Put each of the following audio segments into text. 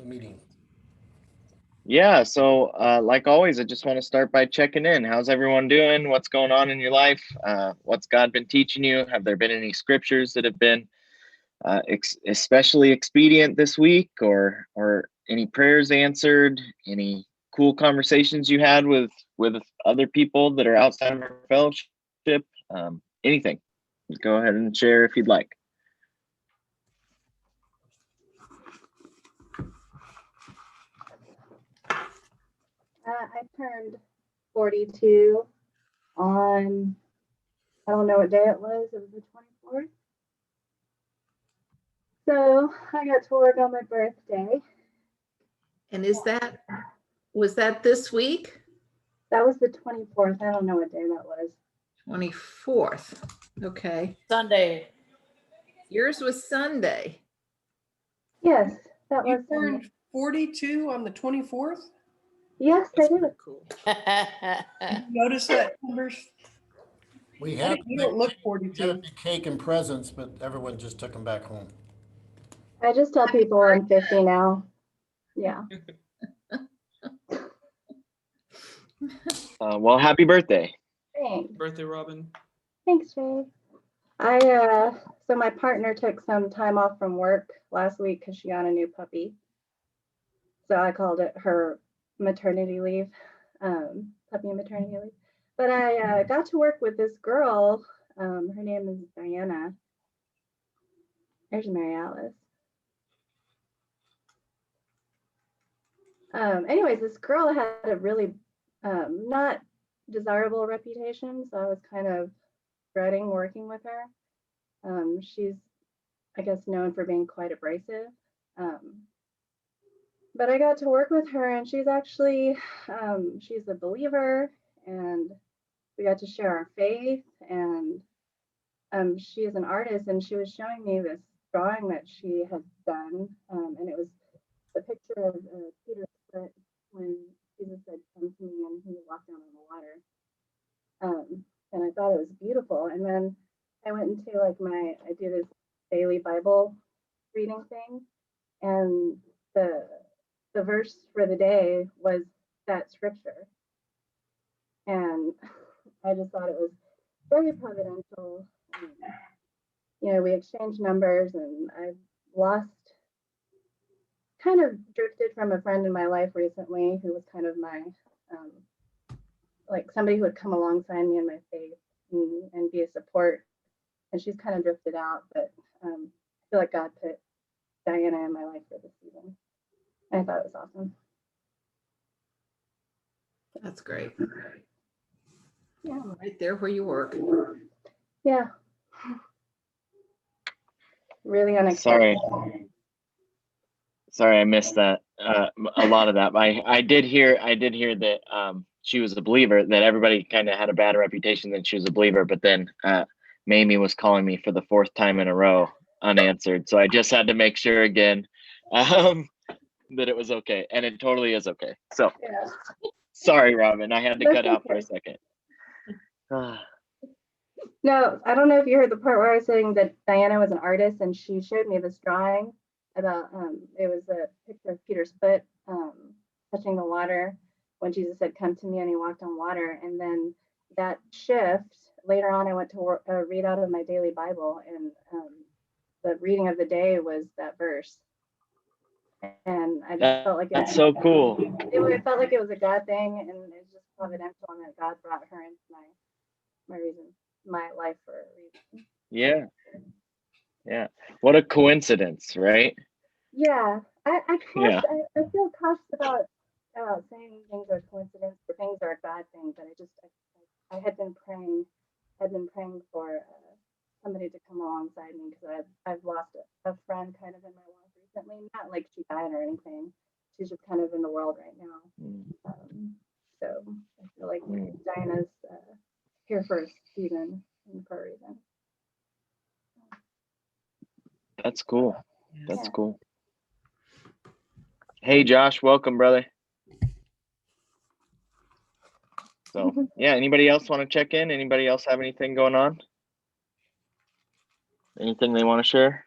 the meeting. Yeah, so like always, I just want to start by checking in. How's everyone doing? What's going on in your life? What's God been teaching you? Have there been any scriptures that have been especially expedient this week, or any prayers answered? Any cool conversations you had with other people that are outside of our fellowship? Anything? Go ahead and share if you'd like. I turned 42 on, I don't know what day it was the 24th. So I got to work on my birthday. And was that this week? That was the 24th. I don't know what day that was. 24th. Okay. Sunday. Yours was Sunday. Yes, that You was turned Sunday. 42 on the 24th? Yes, That's I did. pretty cool. Did you notice that, Timbers? We had You don't look had 42. a big cake and presents, but everyone just took them back home. I just tell people I'm 50 now. Yeah. Well, happy birthday. Thanks. Birthday, Robin. Thanks, Jay. So my partner took some time off from work last week because she got a new puppy. So I called it her maternity leave, puppy and maternity leave. But I got to work with this girl. Her name is Diana. There's Mary Alice. Anyways, this girl had a really not desirable reputation, so I was kind of dreading working with her. She's, I guess, known for being quite abrasive. But I got to work with her, and she's actually, she's a believer, and we got to share our faith, and she is an artist, and she was showing me this drawing that she had done, and it was the picture of Peter's foot when Jesus said, "Come to me," and he walked down on the water. And I thought it was beautiful. And then I went into I do this daily Bible reading thing, and the verse for the day was that scripture. And I just thought it was very providential. We exchanged numbers, and I've kind of drifted from a friend in my life recently who was kind of my, somebody who would come alongside me in my faith and be a support. And she's kind of drifted out, but I feel like God put Diana in my life for this season. And I thought it was awesome. That's great. Yeah. Right there where you work. Yeah. Really unexpected. Sorry, I missed that. A lot of that. I did hear that she was a believer, that everybody kind of had a bad reputation that she was a believer, but then Mamie was calling me for the 4th time in a row unanswered. So I just had to make sure again that it was okay. And it totally is okay. So Yeah. sorry, Robin, I had to cut out for a second. No, I don't know if you heard the part where I was saying that Diana was an artist, and she showed me this drawing about, it was a picture of Peter's foot touching the water when Jesus said, "Come to me," and he walked on water. And then that shift, later on, I went to read out of my daily Bible, and the reading of the day was that verse. And I just felt like that's so cool. It felt like it was a God thing, and it's just providential, and that God brought her into my life for a reason. Yeah. What a coincidence, right? Yeah. I feel cautious about saying things are coincidence or things are a bad thing, but I had been praying for somebody to come alongside me, because I've lost a friend kind of in my life recently. Not like she died or anything. She's just kind of in the world right now. So I feel like Diana's here for a season and for a reason. That's cool. That's cool. Hey, Josh, welcome, brother. So, yeah, anybody else want to check in? Anybody else have anything going on? Anything they want to share?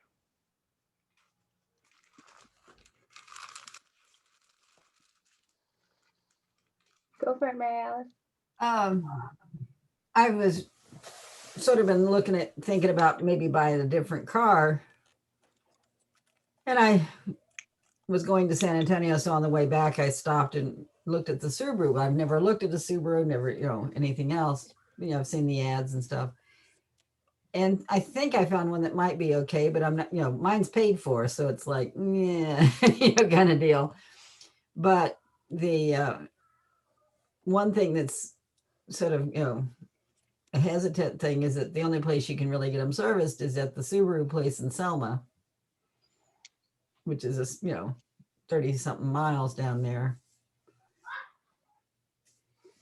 Go for it, Mary Alice. I was sort of been thinking about maybe buying a different car. And I was going to San Antonio, so on the way back, I stopped and looked at the Subaru. I've never looked at a Subaru, never, anything else. I've seen the ads and stuff. And I think I found one that might be okay, but I'm not, mine's paid for. So it's like, yeah, kind of deal. But the one thing that's sort of, a hesitant thing is that the only place you can really get them serviced is at the Subaru place in Selma, which is, 30 something miles down there.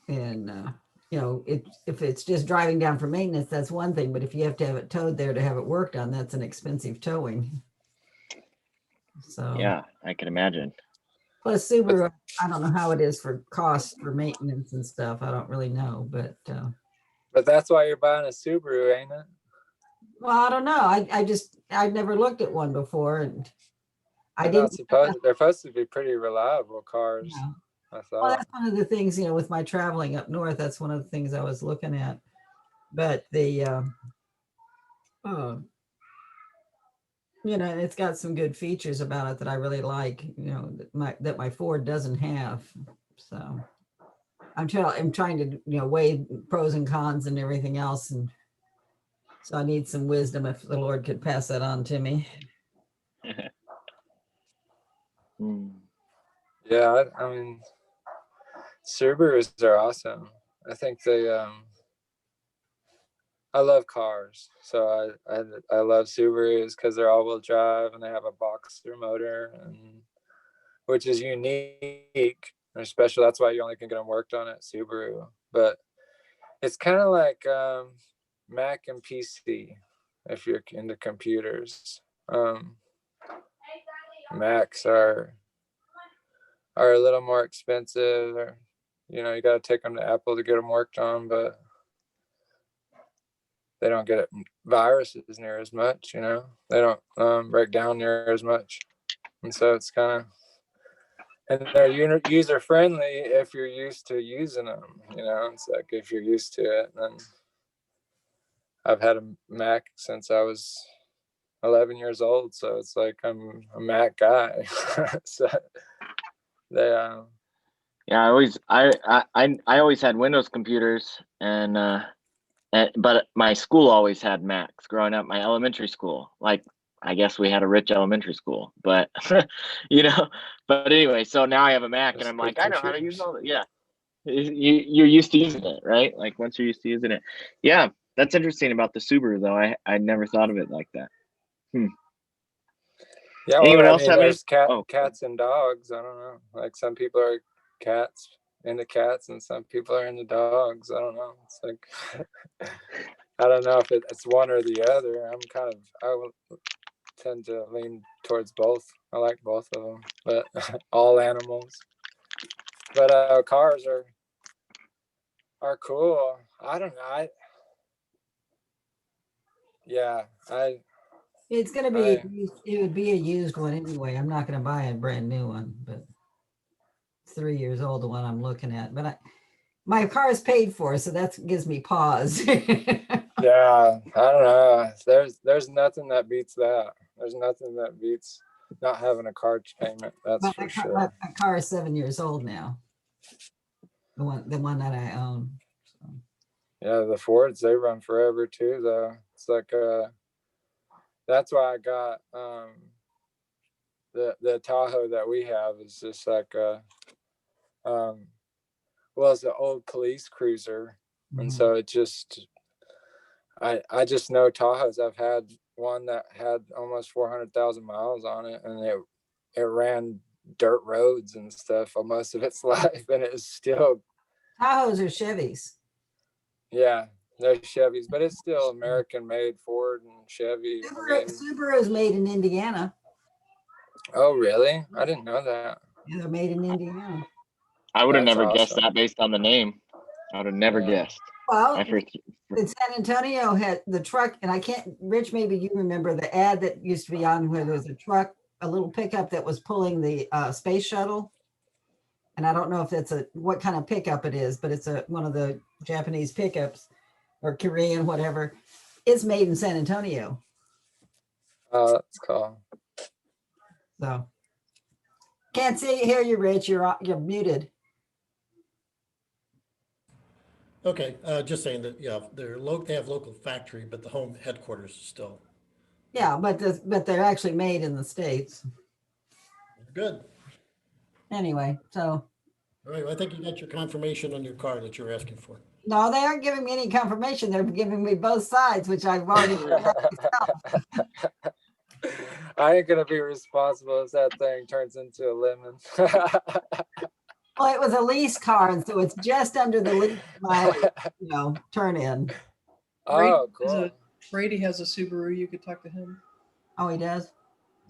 And, if it's just driving down for maintenance, that's one thing. But if you have to have it towed there to have it worked on, that's an expensive towing. So Yeah, I can imagine. plus Subaru, I don't know how it is for cost for maintenance and stuff. I don't really know, but that's why you're buying a Subaru, ain't it? well, I don't know. I've never looked at one before, and They're supposed to be pretty reliable cars. Yeah. I Well, thought. that's one of the things, with my traveling up north, that's one of the things I was looking at. But and it's got some good features about it that I really like, that my Ford doesn't have. So I'm trying to, weigh pros and cons and everything else. And so I need some wisdom if the Lord could pass that on to me. Yeah, I mean, Subarus are awesome. I think I love cars, so I love Subarus because they're all-wheel drive and they have a Boxster motor, which is unique and special. That's why you only can get them worked on at Subaru. But it's kind of like Mac and PC if you're into computers. Macs are a little more expensive, or you got to take them to Apple to get them worked on, but they don't get viruses near as much. They don't break down near as much, and so it's kind of, and they're user friendly if you're used to using them. It's like if you're used to it. And I've had a Mac since I was 11 years old, so it's like I'm a Mac guy. So they Yeah, I always had Windows computers, but my school always had Macs growing up. My elementary school, like, I guess we had a rich elementary school, but But anyway, so now I have a Mac, and I'm like, I know how to use all that. Yeah, you're used to using it, right? Like once you're used to using it. Yeah, that's interesting about the Subaru, though. I never thought of it like that. Yeah, Anyone else have there's any? cats and dogs. I don't know. Like some people are into cats, and some people are into dogs. I don't know. It's like I don't know if it's one or the other. I will tend to lean towards both. I like both of them, but all animals. But cars are cool. I don't know. It's going to be, it would be a used one anyway. I'm not going to buy a brand new one, but 3 years old, the one I'm looking at. But my car is paid for, so that gives me pause. Yeah, I don't know. There's nothing that beats that. There's nothing that beats not having a car payment. That's for sure. My car is 7 years old now. The one that I own. So. Yeah, the Fords, they run forever too, though. It's like that's why I got the Tahoe that we have is just like it's an old police cruiser. Mm-hmm. And so it just I just know Tahoes. I've had one that had almost 400,000 miles on it, and it ran dirt roads and stuff for most of its life, and it is still. Tahoes are Chevys. Yeah, they're Chevys, but it's still American-made Ford and Chevy. Subaru is made in Indiana. Oh, really? I didn't know that. Yeah, they're made in Indiana. I would have never guessed that based on the name. I would have never guessed. Well, in San Antonio had the truck, and I can't, Rich, maybe you remember the ad that used to be on where there was a truck, a little pickup that was pulling the space shuttle. And I don't know if that's what kind of pickup it is, but it's one of the Japanese pickups or Korean, whatever. It's made in San Antonio. Oh, that's cool. So can't hear you, Rich. You're muted. Okay, just saying that, yeah, they have local factory, but the home headquarters is still Yeah, but they're actually made in the States. good. Anyway, so All right, well, I think you got your confirmation on your car that you're asking for. no, they aren't giving me any confirmation. They're giving me both sides, which I've already figured out myself. I ain't gonna be responsible if that thing turns into a lemon. Well, it was a lease car, and so it's just under the lease mileage, turn in. Oh, Brady has cool. Brady has a Subaru. You could talk to him. Oh, he does?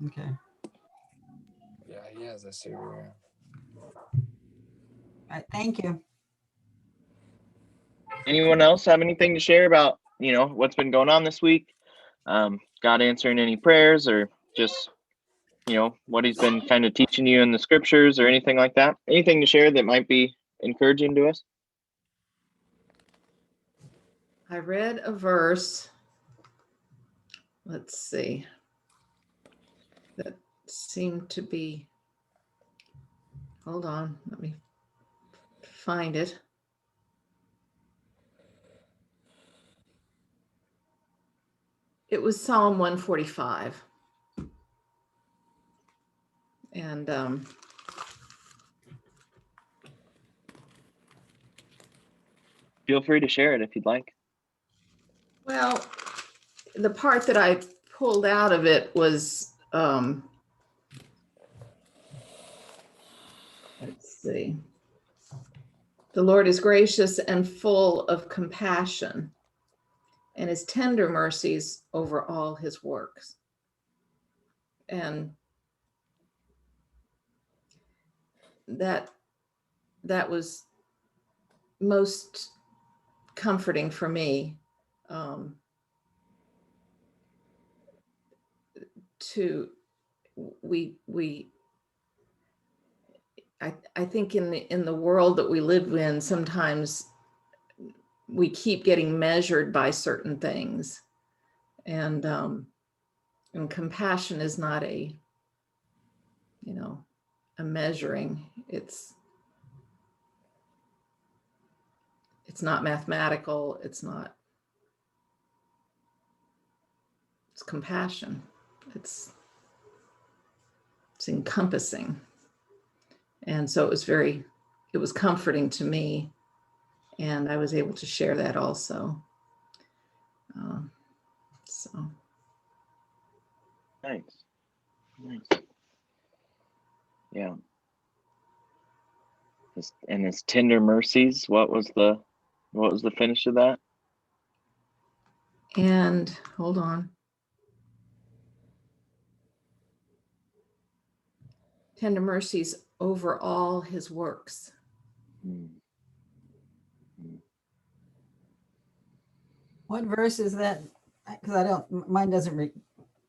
Okay. Yeah, he has a Subaru. All right, thank you. Anyone else have anything to share about, what's been going on this week? God answering any prayers, or just, what he's been kind of teaching you in the scriptures or anything like that? Anything to share that might be encouraging to us? I read a verse. Let's see. That seemed to be, hold on, let me find it. It was Psalm 145. And Feel free to share it if you'd like. well, the part that I pulled out of it was, let's see. The Lord is gracious and full of compassion, and his tender mercies over all his works. And that was most comforting for me, I think in the world that we live in, sometimes we keep getting measured by certain things, and compassion is not a measuring. It's not mathematical. It's compassion. It's encompassing. And so it was comforting to me, and I was able to share that also. So Nice. Yeah. His tender mercies. What was the finish of that? and hold on. Tender mercies over all his works. What verse is that? Because mine doesn't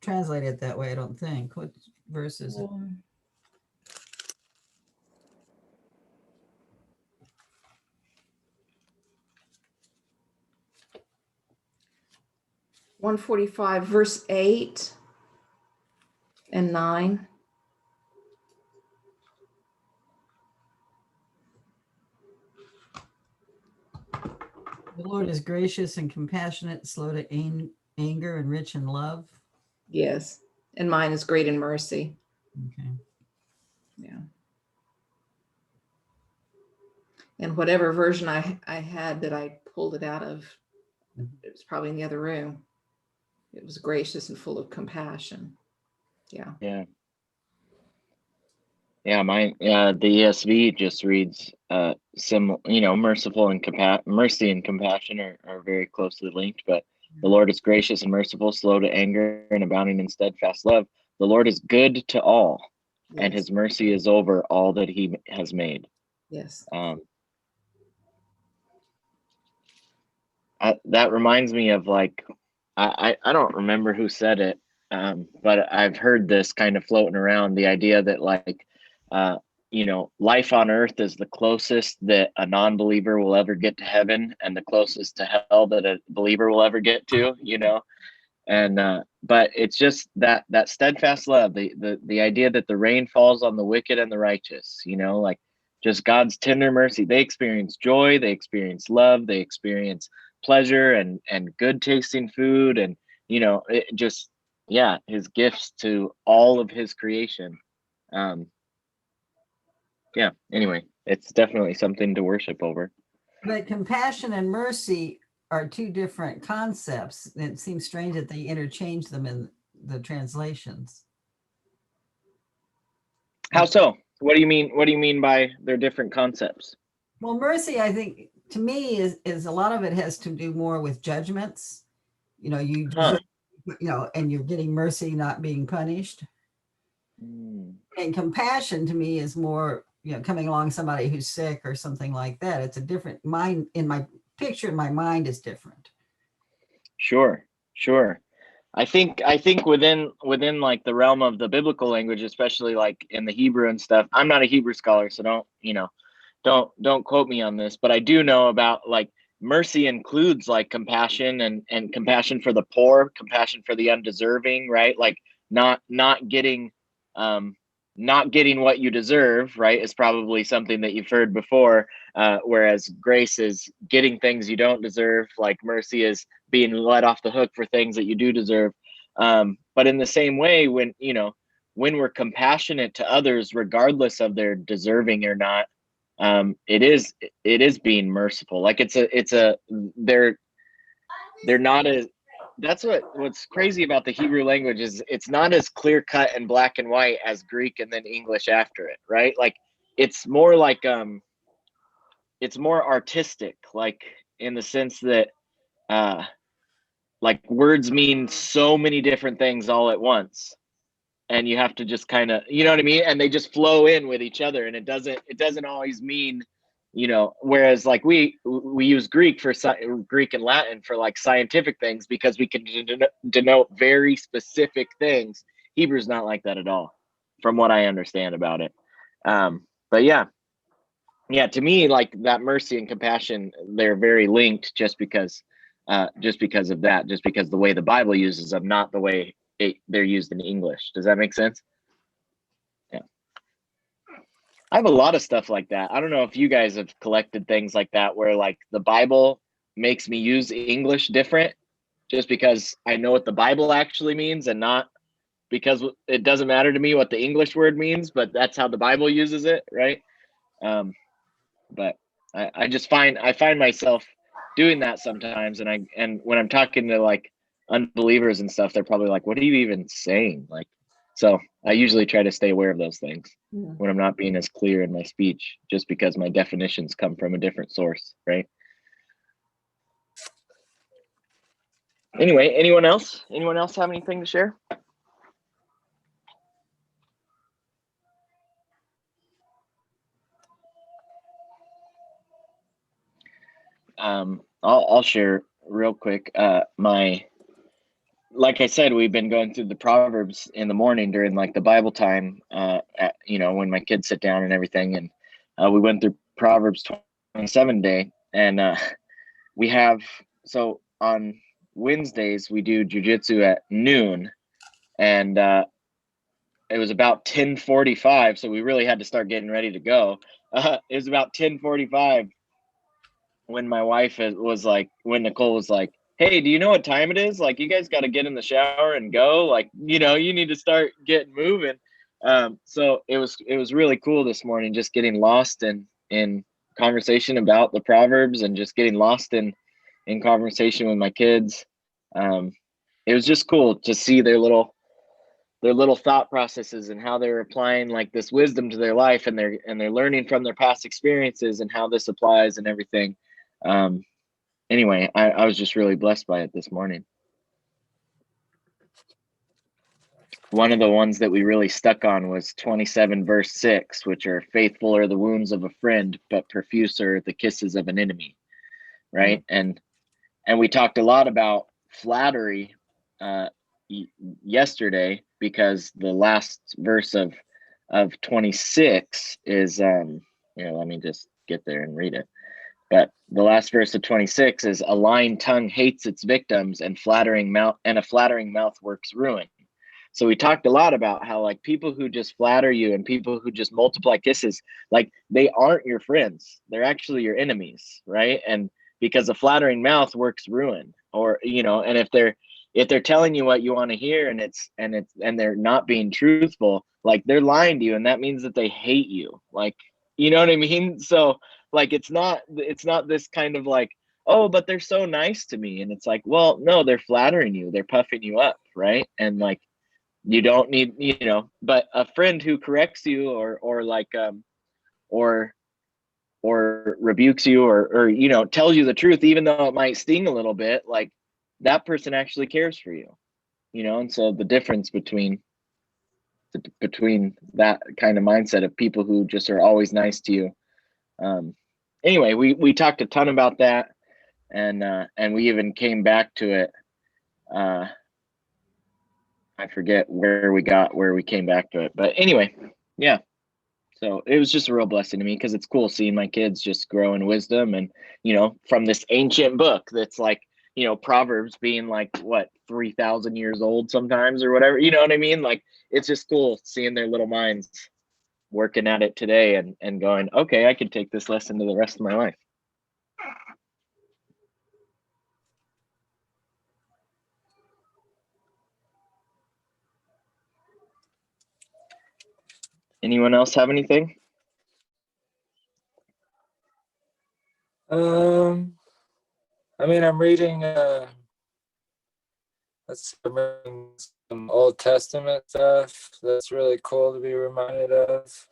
translate it that way, I don't think. What verse is it? 145, verse 8 and 9. The Lord is gracious and compassionate, slow to anger, and rich in love. Yes. And mine is great in mercy. Okay. Yeah. And whatever version I had that I pulled it out of, it was probably in the other room. It was gracious and full of compassion. Yeah. Yeah. Yeah, mine. The ESV just reads merciful and mercy and compassion are very closely linked. But the Lord is gracious and merciful, slow to anger, and abounding in steadfast love. The Lord is good to all, and his mercy is over all that he has made. Yes. That reminds me of, like, I don't remember who said it, but I've heard this kind of floating around, the idea that, like, life on earth is the closest that a non-believer will ever get to heaven, and the closest to hell that a believer will ever get to, and but it's just that steadfast love, the idea that the rain falls on the wicked and the righteous, like just God's tender mercy. They experience joy, they experience love, they experience pleasure and good tasting food, and it just, yeah, his gifts to all of his creation. Yeah, anyway, it's definitely something to worship over. But compassion and mercy are two different concepts. It seems strange that they interchange them in the translations. How so? What do you mean by they're different concepts? Well, mercy, I think, to me, is a lot of it has to do more with judgments. You deserve, and you're getting mercy, not being punished. And compassion to me is more, coming along somebody who's sick or something like that. It's a different mind. In my picture, in my mind is different. Sure. I think within like the realm of the biblical language, especially like in the Hebrew and stuff. I'm not a Hebrew scholar, so don't quote me on this, but I do know about like mercy includes like compassion and compassion for the poor, compassion for the undeserving, right? Like not getting what you deserve, right, is probably something that you've heard before, whereas grace is getting things you don't deserve, like mercy is being let off the hook for things that you do deserve. But in the same way, when we're compassionate to others, regardless of their deserving or not, it is being merciful. Like they're not as, that's what's crazy about the Hebrew language is it's not as clear cut and black and white as Greek and then English after it, right? Like it's more like it's more artistic, like in the sense that like words mean so many different things all at once, and you have to just kind of, you know what I mean, and they just flow in with each other, and it doesn't always mean, whereas like we use Greek and Latin for like scientific things because we can denote very specific things. Hebrew's not like that at all, from what I understand about it. But yeah, to me, like that mercy and compassion, they're very linked just because of that, just because the way the Bible uses them, not the way they're used in English. Does that make sense? Yeah. I have a lot of stuff like that. I don't know if you guys have collected things like that where like the Bible makes me use English different just because I know what the Bible actually means, and not because it doesn't matter to me what the English word means, but that's how the Bible uses it, right? But I find myself doing that sometimes, and when I'm talking to like unbelievers and stuff, they're probably like, what are you even saying? Like, so I usually try to stay aware of those things when I'm not being as clear in my speech, just because my definitions come from a different source, right? Anyway, anyone else have anything to share? I'll share real quick. Like I said, we've been going through the Proverbs in the morning during like the Bible time, when my kids sit down and everything. And we went through Proverbs 27 day, and we have, so on Wednesdays, we do jujitsu at noon, and it was about 10:45. So we really had to start getting ready to go. It was about 10:45 when my wife was like, when Nicole was like, hey, do you know what time it is? Like, you guys got to get in the shower and go. Like, you need to start getting moving. So it was really cool this morning, just getting lost in conversation about the Proverbs, and just getting lost in conversation with my kids. It was just cool to see their little thought processes and how they're applying like this wisdom to their life, and they're learning from their past experiences and how this applies and everything. Anyway, I was just really blessed by it this morning. One of the ones that we really stuck on was 27 verse 6, which are faithful are the wounds of a friend, but profuse are the kisses of an enemy. Right. And we talked a lot about flattery yesterday, because the last verse of of 26 is let me just get there and read it. But the last verse of 26 is, a lying tongue hates its victims, and a flattering mouth works ruin. So we talked a lot about how, like, people who just flatter you and people who just multiply kisses, like, they aren't your friends. They're actually your enemies, right? And because a flattering mouth works ruin, or, and if they're telling you what you want to hear, and they're not being truthful, like, they're lying to you, and that means that they hate you. Like, you know what I mean? So, like, it's not this kind of like, oh, but they're so nice to me. And it's like, well, no, they're flattering you. They're puffing you up, right? And like, you don't need, but a friend who corrects you or like or rebukes you or tells you the truth, even though it might sting a little bit, like, that person actually cares for you, and so the difference between that kind of mindset of people who just are always nice to you. Anyway, we talked a ton about that, and we even came back to it. I forget where we came back to it, but anyway, yeah. So it was just a real blessing to me, because it's cool seeing my kids just grow in wisdom, and from this ancient book that's like, Proverbs being like, what, 3,000 years old sometimes or whatever, you know what I mean? Like, it's just cool seeing their little minds working at it today and going, okay, I can take this lesson to the rest of my life. Anyone else have anything? I mean, I'm reading some Old Testament stuff that's really cool to be reminded of,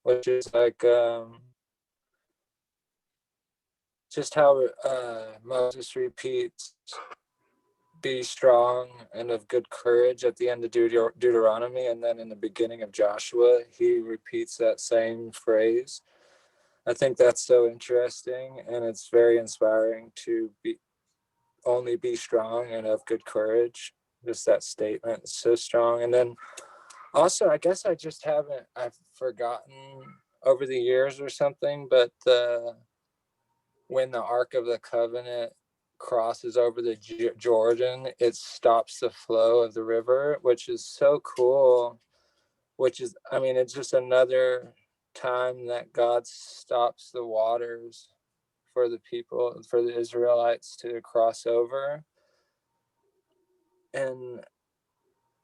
which is like just how Moses repeats, be strong and of good courage at the end of Deuteronomy, and then in the beginning of Joshua he repeats that same phrase. I think that's so interesting, and it's very inspiring to only be strong and of good courage. Just that statement is so strong. And then also, I guess I've forgotten over the years or something, but when the Ark of the Covenant crosses over the Jordan, it stops the flow of the river, which is so cool. It's just another time that God stops the waters for the people, for the Israelites to cross over. And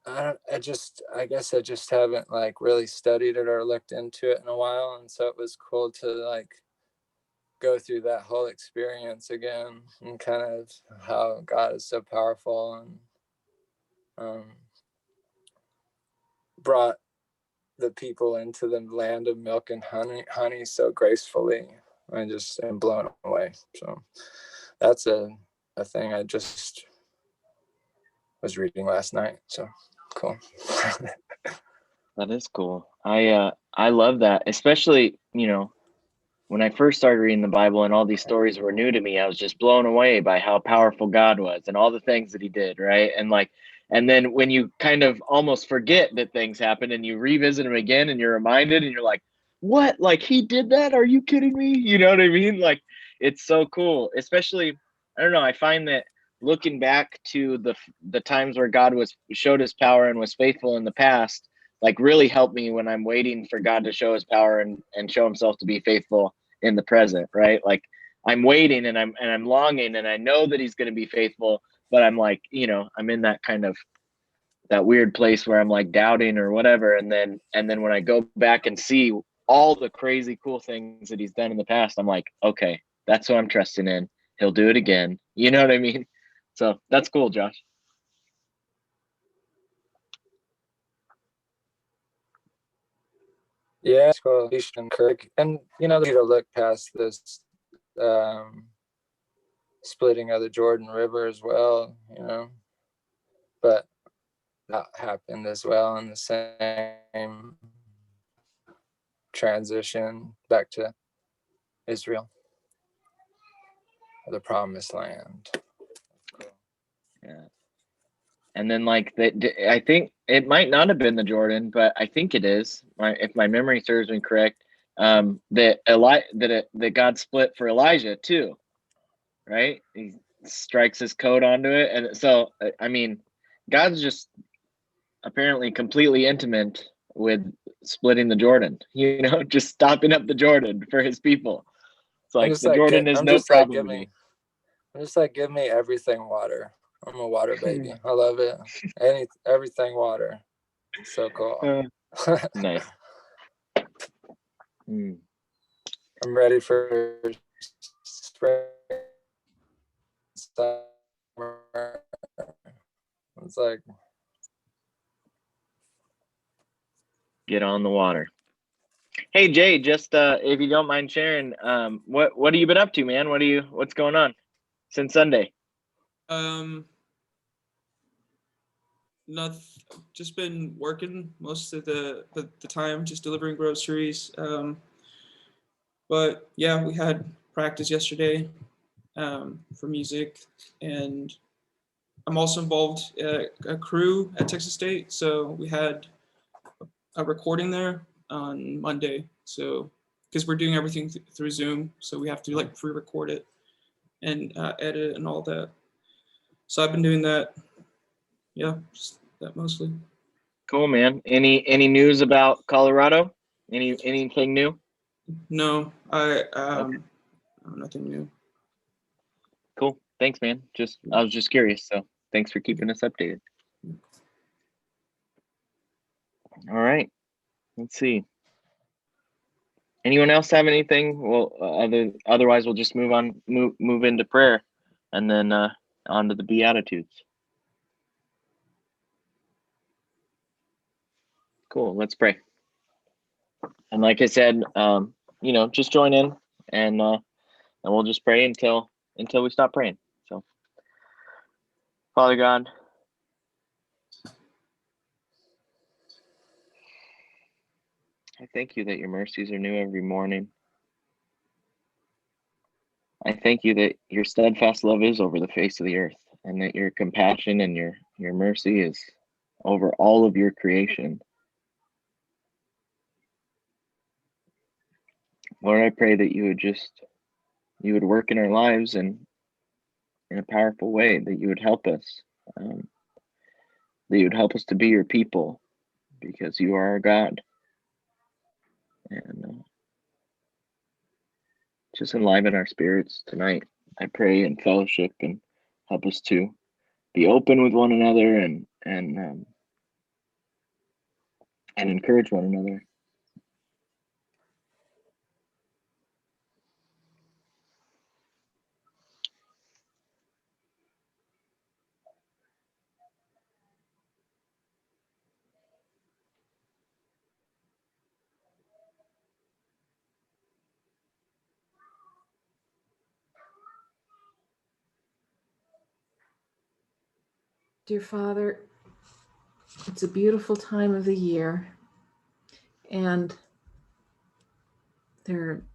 I guess I just haven't like really studied it or looked into it in a while, and so it was cool to like go through that whole experience again, and kind of how God is so powerful and brought the people into the land of milk and honey so gracefully. I just am blown away. So that's a thing I just was reading last night. So cool. That is cool. I love that, especially, when I first started reading the Bible and all these stories were new to me. I was just blown away by how powerful God was and all the things that he did, right? And then when you kind of almost forget that things happen and you revisit them again and you're reminded and you're like, what? Like, he did that? Are you kidding me? You know what I mean? Like, it's so cool. Especially, I don't know, I find that looking back to the times where God showed his power and was faithful in the past, like, really helped me when I'm waiting for God to show his power and show himself to be faithful in the present, right? Like, I'm waiting and I'm longing and I know that he's going to be faithful, but I'm like, I'm in that kind of that weird place where I'm like doubting or whatever. And then when I go back and see all the crazy cool things that he's done in the past, I'm like, okay, that's what I'm trusting in. He'll do it again. You know what I mean? So that's cool, Josh. Yeah, it's cool. And Kirk, and you need to look past this splitting of the Jordan River as well, but that happened as well in the same transition back to Israel, the promised land. Yeah. and then like I think it might not have been the Jordan, but I think it is. If my memory serves me correct, that God split for Elijah too, right? He strikes his coat onto it, and so I mean, God's just apparently completely intimate with splitting the Jordan. You know, just stopping up the Jordan for his people. It's I'm like just the like, Jordan is I'm no just like, problem to me. I'm just like, give me everything water. I'm a water baby. I love it. Everything water. So cool. Nice. Mm. I'm ready for spring, summer. It's like, Get on the water. Hey Jay, just if you don't mind sharing, what have you been up to, man? What's going on since Sunday? Not just been working most of the time, just delivering groceries. But yeah, we had practice yesterday for music, and I'm also involved a crew at Texas State. So we had a recording there on Monday. So because we're doing everything through Zoom, so we have to like pre-record it and edit and all that. So I've been doing that. Yeah, just that mostly. Cool, man. Any news about Colorado? Anything new? No, nothing new. Cool. Thanks, man. I was just curious, so thanks for keeping us updated. All right. Let's see. Anyone else have anything? Well, otherwise we'll just move into prayer, and then on to the Beatitudes. Cool. Let's pray. And like I said, just join in, and we'll just pray until we stop praying. So, Father God, I thank you that your mercies are new every morning. I thank you that your steadfast love is over the face of the earth, and that your compassion and your mercy is over all of your creation. Lord, I pray that you would work in our lives and in a powerful way, that you would help us, that you would help us to be your people, because you are our God. And just enliven our spirits tonight. I pray in fellowship, and help us to be open with one another, and encourage one another. Dear Father, it's a beautiful time of the year, and there are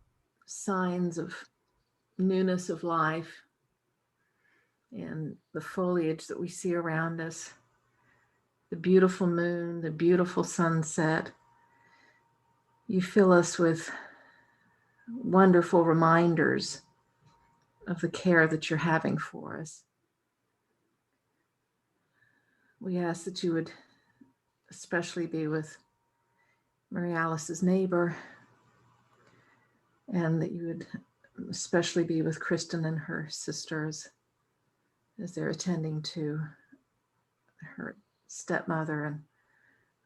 signs of newness of life and the foliage that we see around us, the beautiful moon, the beautiful sunset. You fill us with wonderful reminders of the care that you're having for us. We ask that you would especially be with Mary Alice's neighbor, and that you would especially be with Kristen and her sisters as they're attending to her stepmother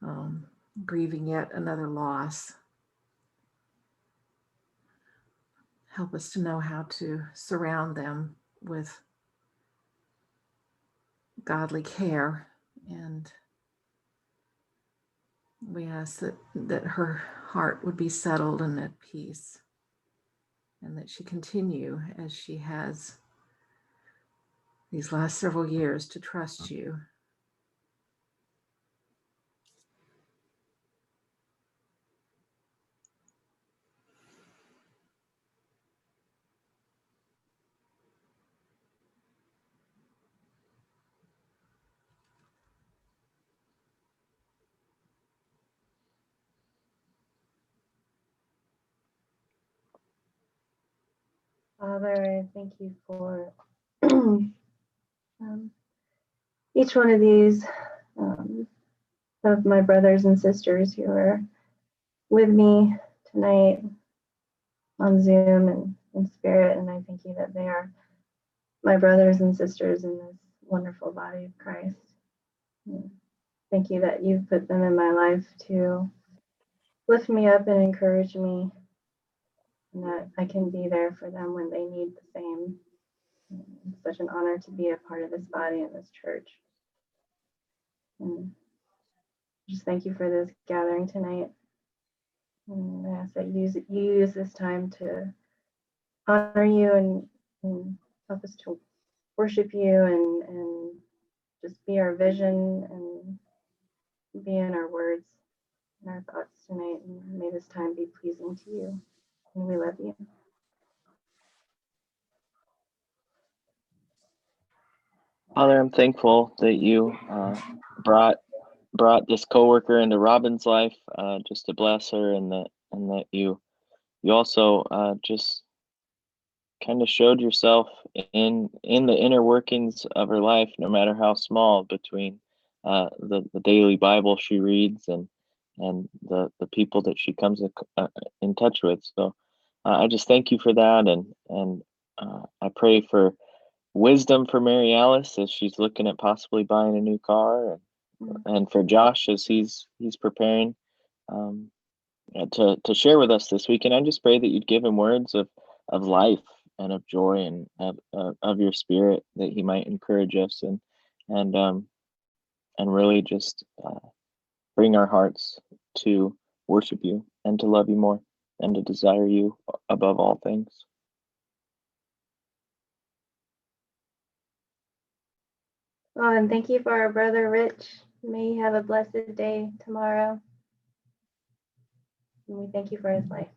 and grieving yet another loss. Help us to know how to surround them with godly care, and we ask that her heart would be settled and at peace, and that she continue as she has these last several years to trust you. Father, I thank you for each one of these of my brothers and sisters who are with me tonight on Zoom and in spirit. And I thank you that they are my brothers and sisters in this wonderful body of Christ. And thank you that you've put them in my life to lift me up and encourage me, and that I can be there for them when they need the same. It's such an honor to be a part of this body and this church. And just thank you for this gathering tonight. And I ask that you use this time to honor you and help us to worship you and just be our vision and be in our words and our thoughts tonight. And may this time be pleasing to you. And we love you. Father, I'm thankful that you brought this coworker into Robin's life just to bless her, and that you also just kind of showed yourself in the inner workings of her life, no matter how small, between the daily Bible she reads and the people that she comes in touch with. So I just thank you for that, and I pray for wisdom for Mary Alice as she's looking at possibly buying a new car, and for Josh as he's preparing to share with us this week. And I just pray that you'd give him words of life and of joy and of your spirit, that he might encourage us and really just bring our hearts to worship you and to love you more and to desire you above all things. Oh, and thank you for our brother Rich. May he have a blessed day tomorrow. And we thank you for his life.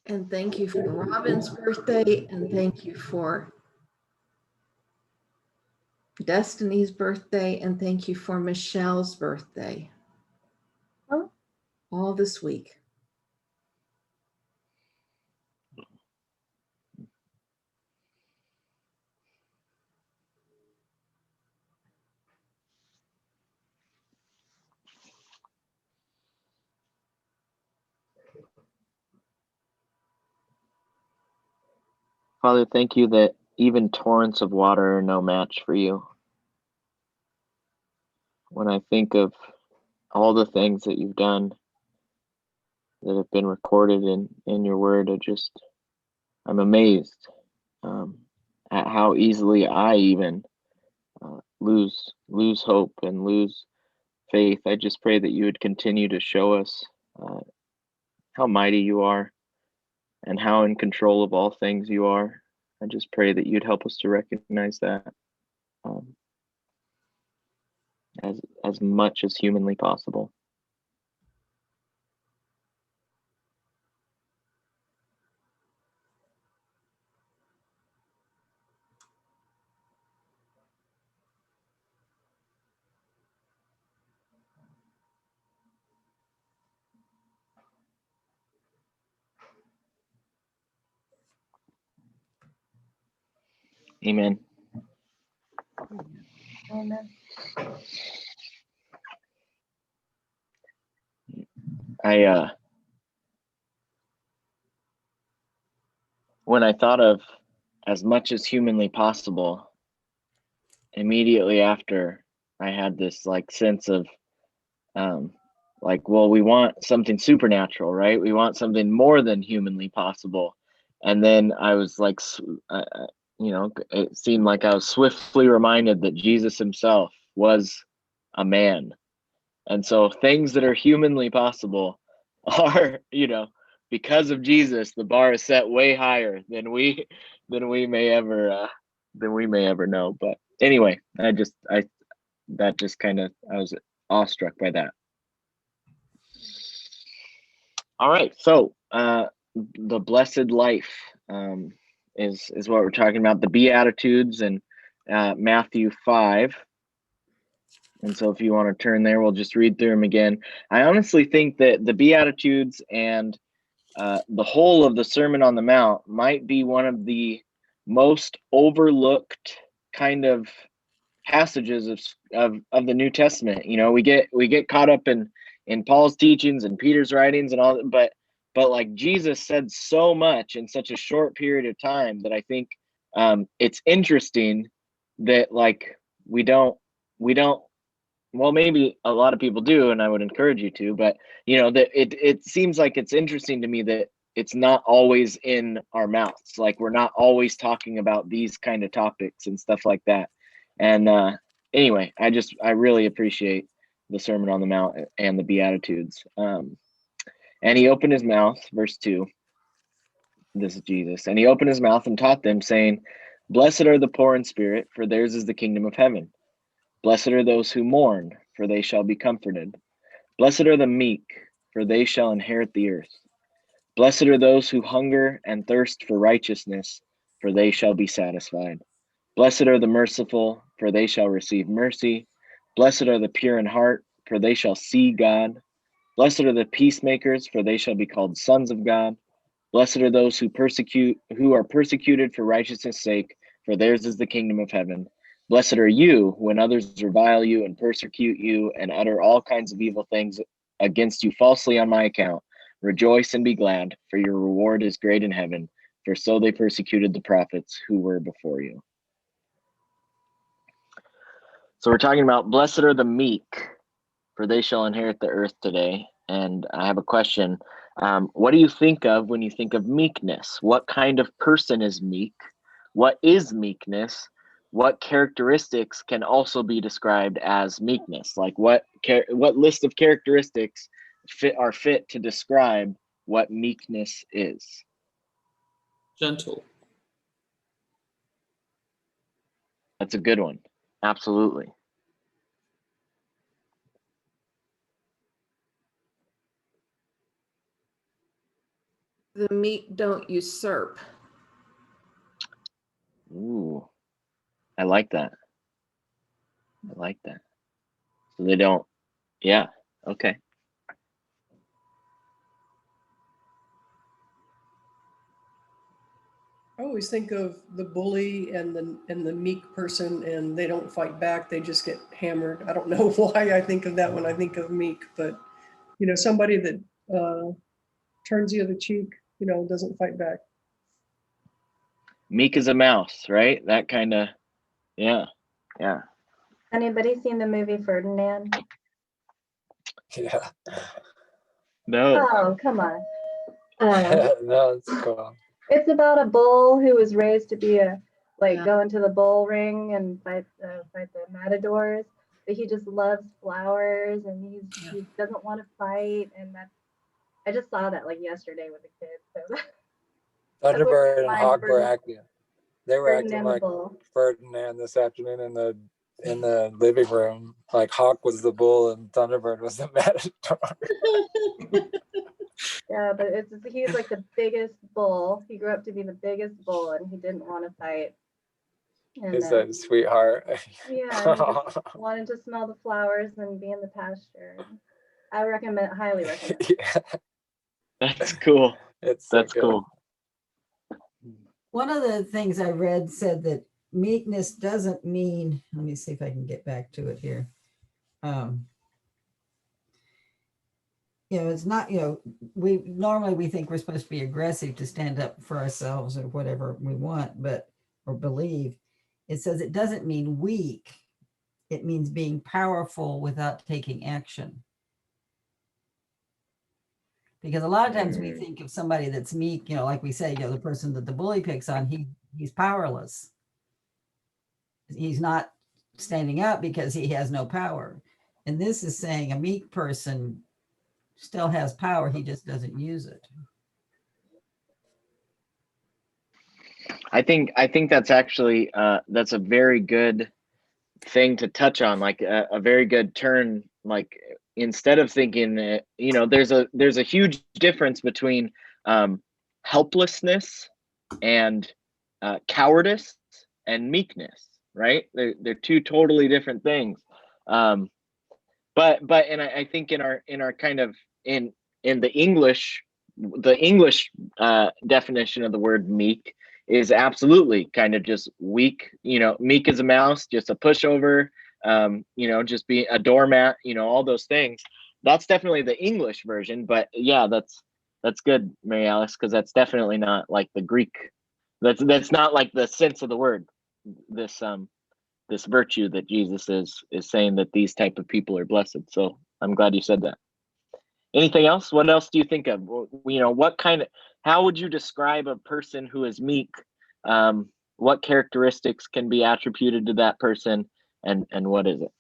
And thank you for Robin's birthday, and thank you for Destiny's birthday, and thank you for Michelle's birthday. Oh. All this week. Father, thank you that even torrents of water are no match for you. When I think of all the things that you've done that have been recorded in your word, I'm amazed at how easily I even lose hope and lose faith. I just pray that you would continue to show us how mighty you are and how in control of all things you are. I just pray that you'd help us to recognize that as much as humanly possible. Amen. Amen. When I thought of as much as humanly possible, immediately after I had this sense of well, we want something supernatural, right? We want something more than humanly possible. And then I was it seemed like I was swiftly reminded that Jesus himself was a man. And so things that are humanly possible are, because of Jesus, the bar is set way higher than we may ever know. But anyway, I was awestruck by that. All right, so the blessed life is what we're talking about, the Beatitudes in Matthew 5. And so if you want to turn there, we'll just read through them again. I honestly think that the Beatitudes and the whole of the Sermon on the Mount might be one of the most overlooked kind of passages of the New Testament. You know, we get caught up in Paul's teachings and Peter's writings and all, but like Jesus said so much in such a short period of time that I think it's interesting that like we don't well, maybe a lot of people do, and I would encourage you to, but you know, that it seems like it's interesting to me that it's not always in our mouths. Like we're not always talking about these kind of topics and stuff like that. And anyway, I really appreciate the Sermon on the Mount and the Beatitudes. And he opened his mouth, verse 2. This is Jesus. And he opened his mouth and taught them, saying, "Blessed are the poor in spirit, for theirs is the kingdom of heaven. Blessed are those who mourn, for they shall be comforted. Blessed are the meek, for they shall inherit the earth. Blessed are those who hunger and thirst for righteousness, for they shall be satisfied. Blessed are the merciful, for they shall receive mercy. Blessed are the pure in heart, for they shall see God. Blessed are the peacemakers, for they shall be called sons of God. Blessed are those who are persecuted for righteousness' sake, for theirs is the kingdom of heaven. Blessed are you when others revile you and persecute you and utter all kinds of evil things against you falsely on my account. Rejoice and be glad, for your reward is great in heaven, for so they persecuted the prophets who were before you." So we're talking about blessed are the meek, for they shall inherit the earth today. And I have a question. What do you think of when you think of meekness? What kind of person is meek? What is meekness? What characteristics can also be described as meekness? Like what list of characteristics are fit to describe what meekness is? Gentle. That's a good one. Absolutely. The meek don't usurp. Ooh, I like that. I like that. So they don't, yeah, okay. I always think of the bully and the meek person, and they don't fight back. They just get hammered. I don't know why I think of that when I think of meek, but you know, somebody that turns the other cheek, you know, doesn't fight back. Meek as a mouse, right? That kind of, yeah, yeah. Anybody seen the movie Ferdinand? Yeah. No. Oh, come on. No, it's cool. It's about a bull who was raised to be Yeah. go into the bull ring and fight the matadors, but he just loves flowers and he doesn't want to fight, and I just saw that like yesterday with the kids. So Thunderbird and mine Hawk for were acting. They were acting Ferdinand the like bull. Ferdinand this afternoon in the living room. Like Hawk was the bull and Thunderbird was the matador. Yeah, but he's like the biggest bull. He grew up to be the biggest bull, and he didn't want to fight. And He's a sweetheart. yeah, he just wanted to smell the flowers and be in the pasture. I highly recommend. Yeah, That's cool. it's That's so cool. One of the things I read said that meekness doesn't mean, let me see if I can get back to it here. You know, it's not, you know, we normally think we're supposed to be aggressive to stand up for ourselves or whatever we want, or believe. It says it doesn't mean weak. It means being powerful without taking action. Because a lot of times we think of somebody that's meek, you know, like we say, you know, the person that the bully picks on, he's powerless. He's not standing up because he has no power. And this is saying a meek person still has power, he just doesn't use it. I think that's actually that's a very good thing to touch on, like a very good turn. Like instead of thinking, you know, there's a huge difference between helplessness and cowardice and meekness, right? They're two totally different things. But and I think in our kind of in the English the English definition of the word meek is absolutely kind of just weak, meek as a mouse, just a pushover, just be a doormat, all those things. That's definitely the English version. But yeah, that's good, Mary Alice, because that's definitely not like the Greek. That's not like the sense of the word. This virtue that Jesus is saying that these type of people are blessed. So I'm glad you said that. Anything else? What else do you think of? How would you describe a person who is meek? What characteristics can be attributed to that person, and what is it?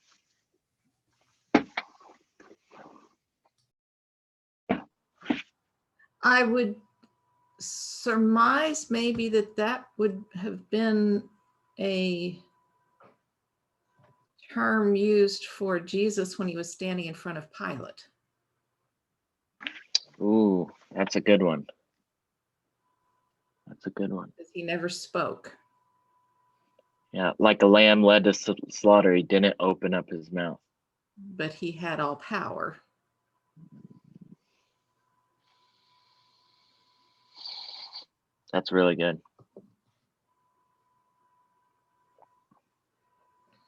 I would surmise maybe that would have been a term used for Jesus when he was standing in front of Pilate. Ooh, that's a good one. That's a good one. Because he never spoke. Yeah, like a lamb led to slaughter, he didn't open up his mouth. But he had all power. That's really good.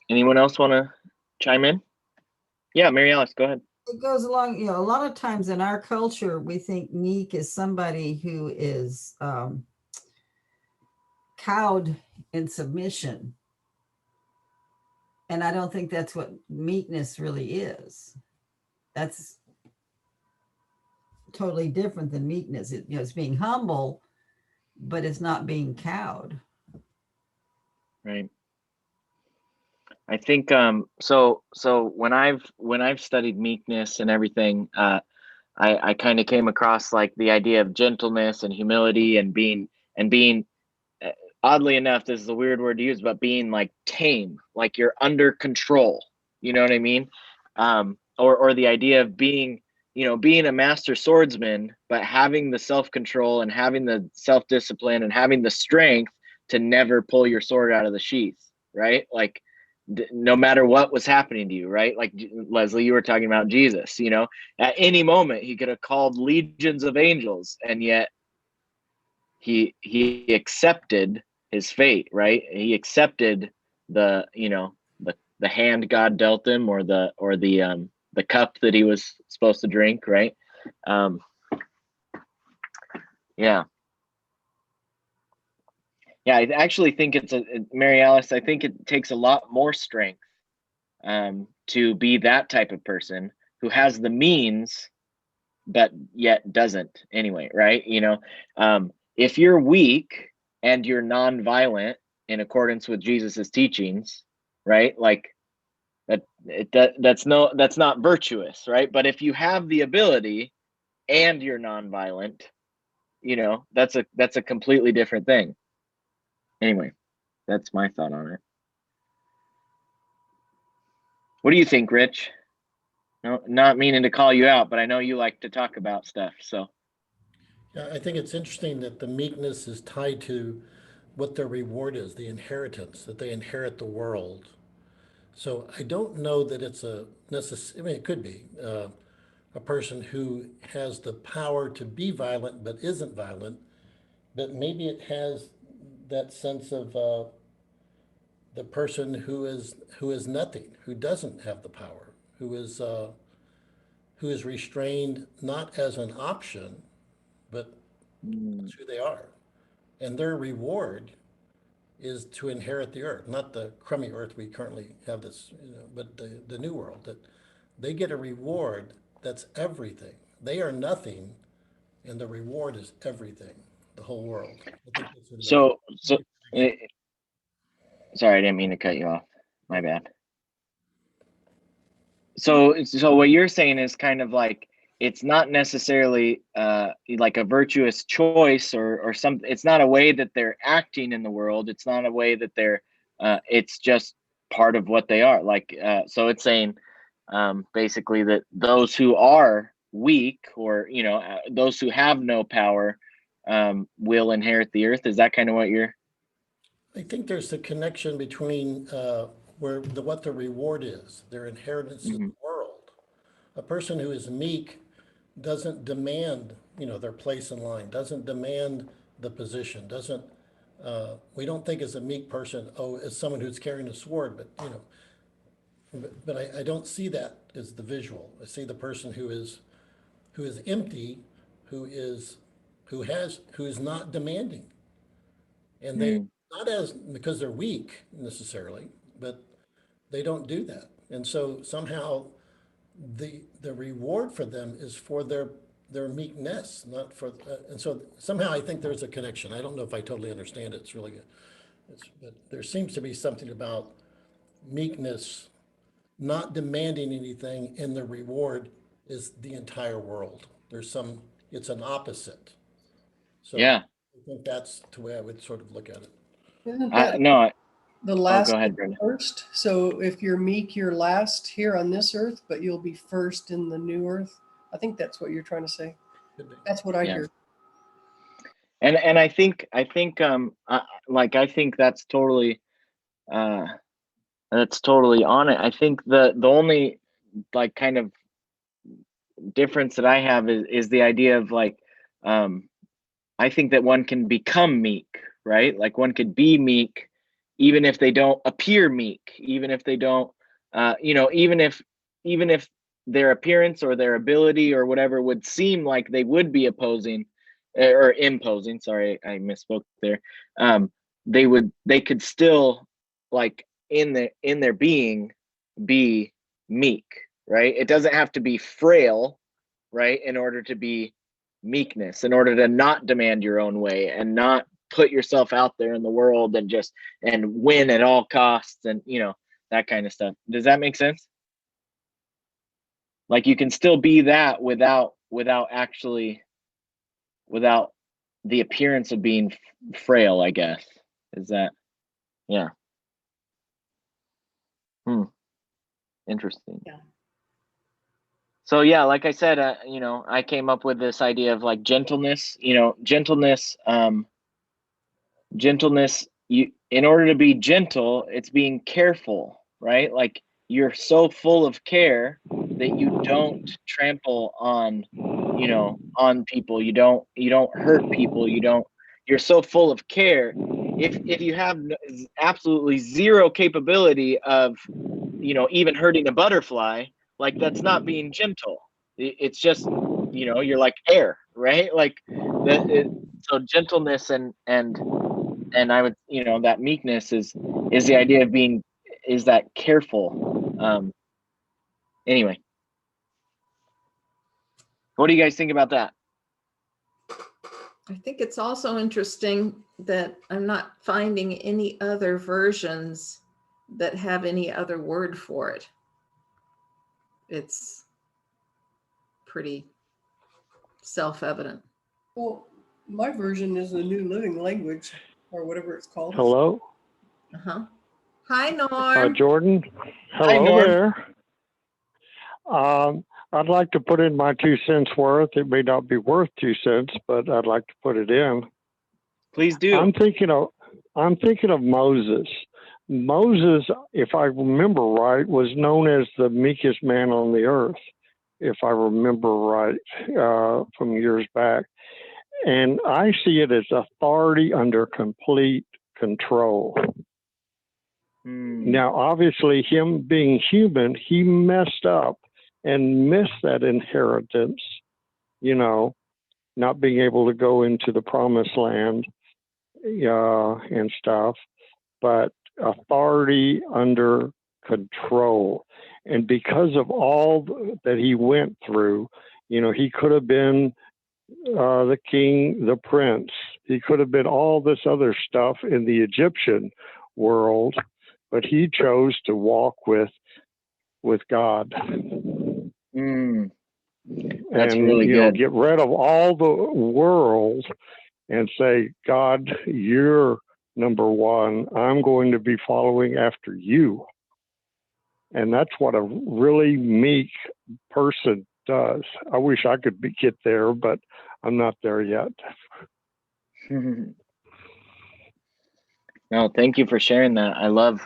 Anyone else want to chime in? Yeah, Mary Alice, go ahead. It goes along, a lot of times in our culture, we think meek is somebody who is cowed in submission. And I don't think that's what meekness really is. That's totally different than meekness. It's being humble, but it's not being cowed. Right. I think so when I've studied meekness and everything, I kind of came across like the idea of gentleness and humility and being oddly enough, this is a weird word to use, but being like tame, like you're under control. You know what I mean? Or the idea of being a master swordsman, but having the self-control and having the self-discipline and having the strength to never pull your sword out of the sheath, right? Like no matter what was happening to you, right? Like Leslie, you were talking about Jesus, at any moment he could have called legions of angels, and yet he accepted his fate, right? He accepted the hand God dealt him, or the cup that he was supposed to drink, right? I actually think Mary Alice, I think it takes a lot more strength to be that type of person who has the means but yet doesn't anyway, right? If you're weak and you're non-violent in accordance with Jesus's teachings, right? Like that's not virtuous, right? But if you have the ability and you're non-violent, that's a completely different thing. Anyway, that's my thought on it. What do you think, Rich? No, not meaning to call you out, but I know you like to talk about stuff, so. Yeah, I think it's interesting that the meekness is tied to what their reward is, the inheritance, that they inherit the world. So I don't know that it's it could be a person who has the power to be violent but isn't violent, but maybe it has that sense of the person who is nothing, who doesn't have the power, who is restrained not as an option, but that's who they are. And their reward is to inherit the earth, not the crummy earth we currently have but the new world, that they get a reward that's everything. They are nothing, and the reward is everything, the whole world. I think that's Sorry, I didn't mean to cut you off. My bad. So what you're saying is kind of like, it's not necessarily like a virtuous choice or something. It's not a way that they're acting in the world. It's not a way that they're, it's just part of what they are. Like, so it's saying basically that those who are weak, or, those who have no power will inherit the earth. Is that kind of what you're? I think there's a connection between what the reward is, their inheritance of the world. A person who is meek doesn't demand their place in line, doesn't demand the position, doesn't, we don't think as a meek person, oh, as someone who's carrying a sword, but I don't see that as the visual. I see the person who is empty, who is not demanding. And they, Mm. not as because they're weak necessarily, but they don't do that. And so somehow the reward for them is for their meekness, not for, and so somehow I think there's a connection. I don't know if I totally understand it. It's really good. But there seems to be something about meekness, not demanding anything, and the reward is the entire world. It's an opposite. So Yeah. I think that's the way I would sort of look at it. Isn't that No. the Oh, last go ahead, and Brenda. first? So if you're meek, you're last here on this earth, but you'll be first in the new earth. I think that's what you're trying to say. Could be. That's what I Yeah. hear. And I think I think that's totally on it. I think the only like kind of difference that I have is the idea of like I think that one can become meek, right? Like one could be meek even if they don't appear meek, even if they don't even if their appearance or their ability or whatever would seem like they would be opposing or imposing, sorry, I misspoke there. They could still like in their being be meek, right? It doesn't have to be frail, right, in order to be meekness, in order to not demand your own way and not put yourself out there in the world and win at all costs and that kind of stuff. Does that make sense? Like you can still be that without the appearance of being frail, I guess. Is that, yeah. Interesting. Yeah. So yeah, like I said, I came up with this idea of like gentleness. Gentleness. In order to be gentle, it's being careful, right? Like you're so full of care that you don't trample on people. You don't hurt people. You're so full of care. If you have absolutely zero capability of even hurting a butterfly, like that's not being gentle. It's just you're like air, right? Like so gentleness and I would that meekness is the idea of being is that careful. Anyway, what do you guys think about that? I think it's also interesting that I'm not finding any other versions that have any other word for it. It's pretty self-evident. Well, my version is the New Living Language or whatever it's called. Hello, Uh-huh. Hi, Norm. Jordan. Hi, Hello Norm. there. I'd like to put in my 2 cents worth. It may not be worth 2 cents, but I'd like to put it in. Please do. I'm thinking of Moses. Moses, if I remember right, was known as the meekest man on the earth, if I remember right, from years back. And I see it as authority under complete control. Now, obviously, him being human, he messed up and missed that inheritance, not being able to go into the promised land and stuff, but authority under control. And because of all that he went through, he could have been the king, the prince. He could have been all this other stuff in the Egyptian world, but he chose to walk with God. That's and really good. Get rid of all the world and say, God, you're number one. I'm going to be following after you. And that's what a really meek person does. I wish I could get there, but I'm not there yet. No, thank you for sharing that. I love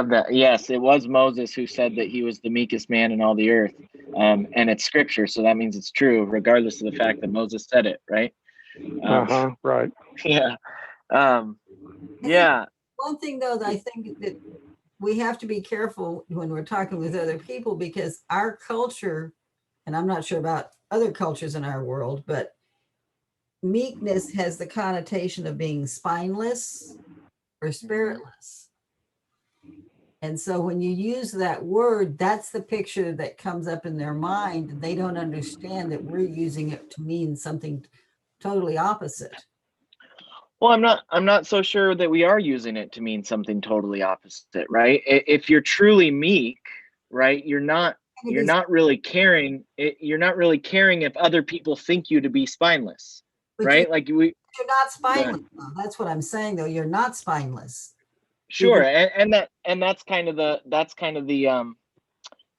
that. Yes, it was Moses who said that he was the meekest man in all the earth. And it's scripture, so that means it's true, regardless of the fact that Moses said it, right? Um, Right. yeah. Um, I think yeah. one thing though, that I think that we have to be careful when we're talking with other people, because our culture, and I'm not sure about other cultures in our world, but meekness has the connotation of being spineless or spiritless. And so when you use that word, that's the picture that comes up in their mind. And they don't understand that we're using it to mean something totally opposite. Well, I'm not so sure that we are using it to mean something totally opposite, right? If you're truly meek, right, you're not really caring. You're not really caring if other people think you to be spineless, But right? Like we you're not go ahead. spineless. Though. That's what I'm saying, though. You're not spineless. Sure, and that's kind of the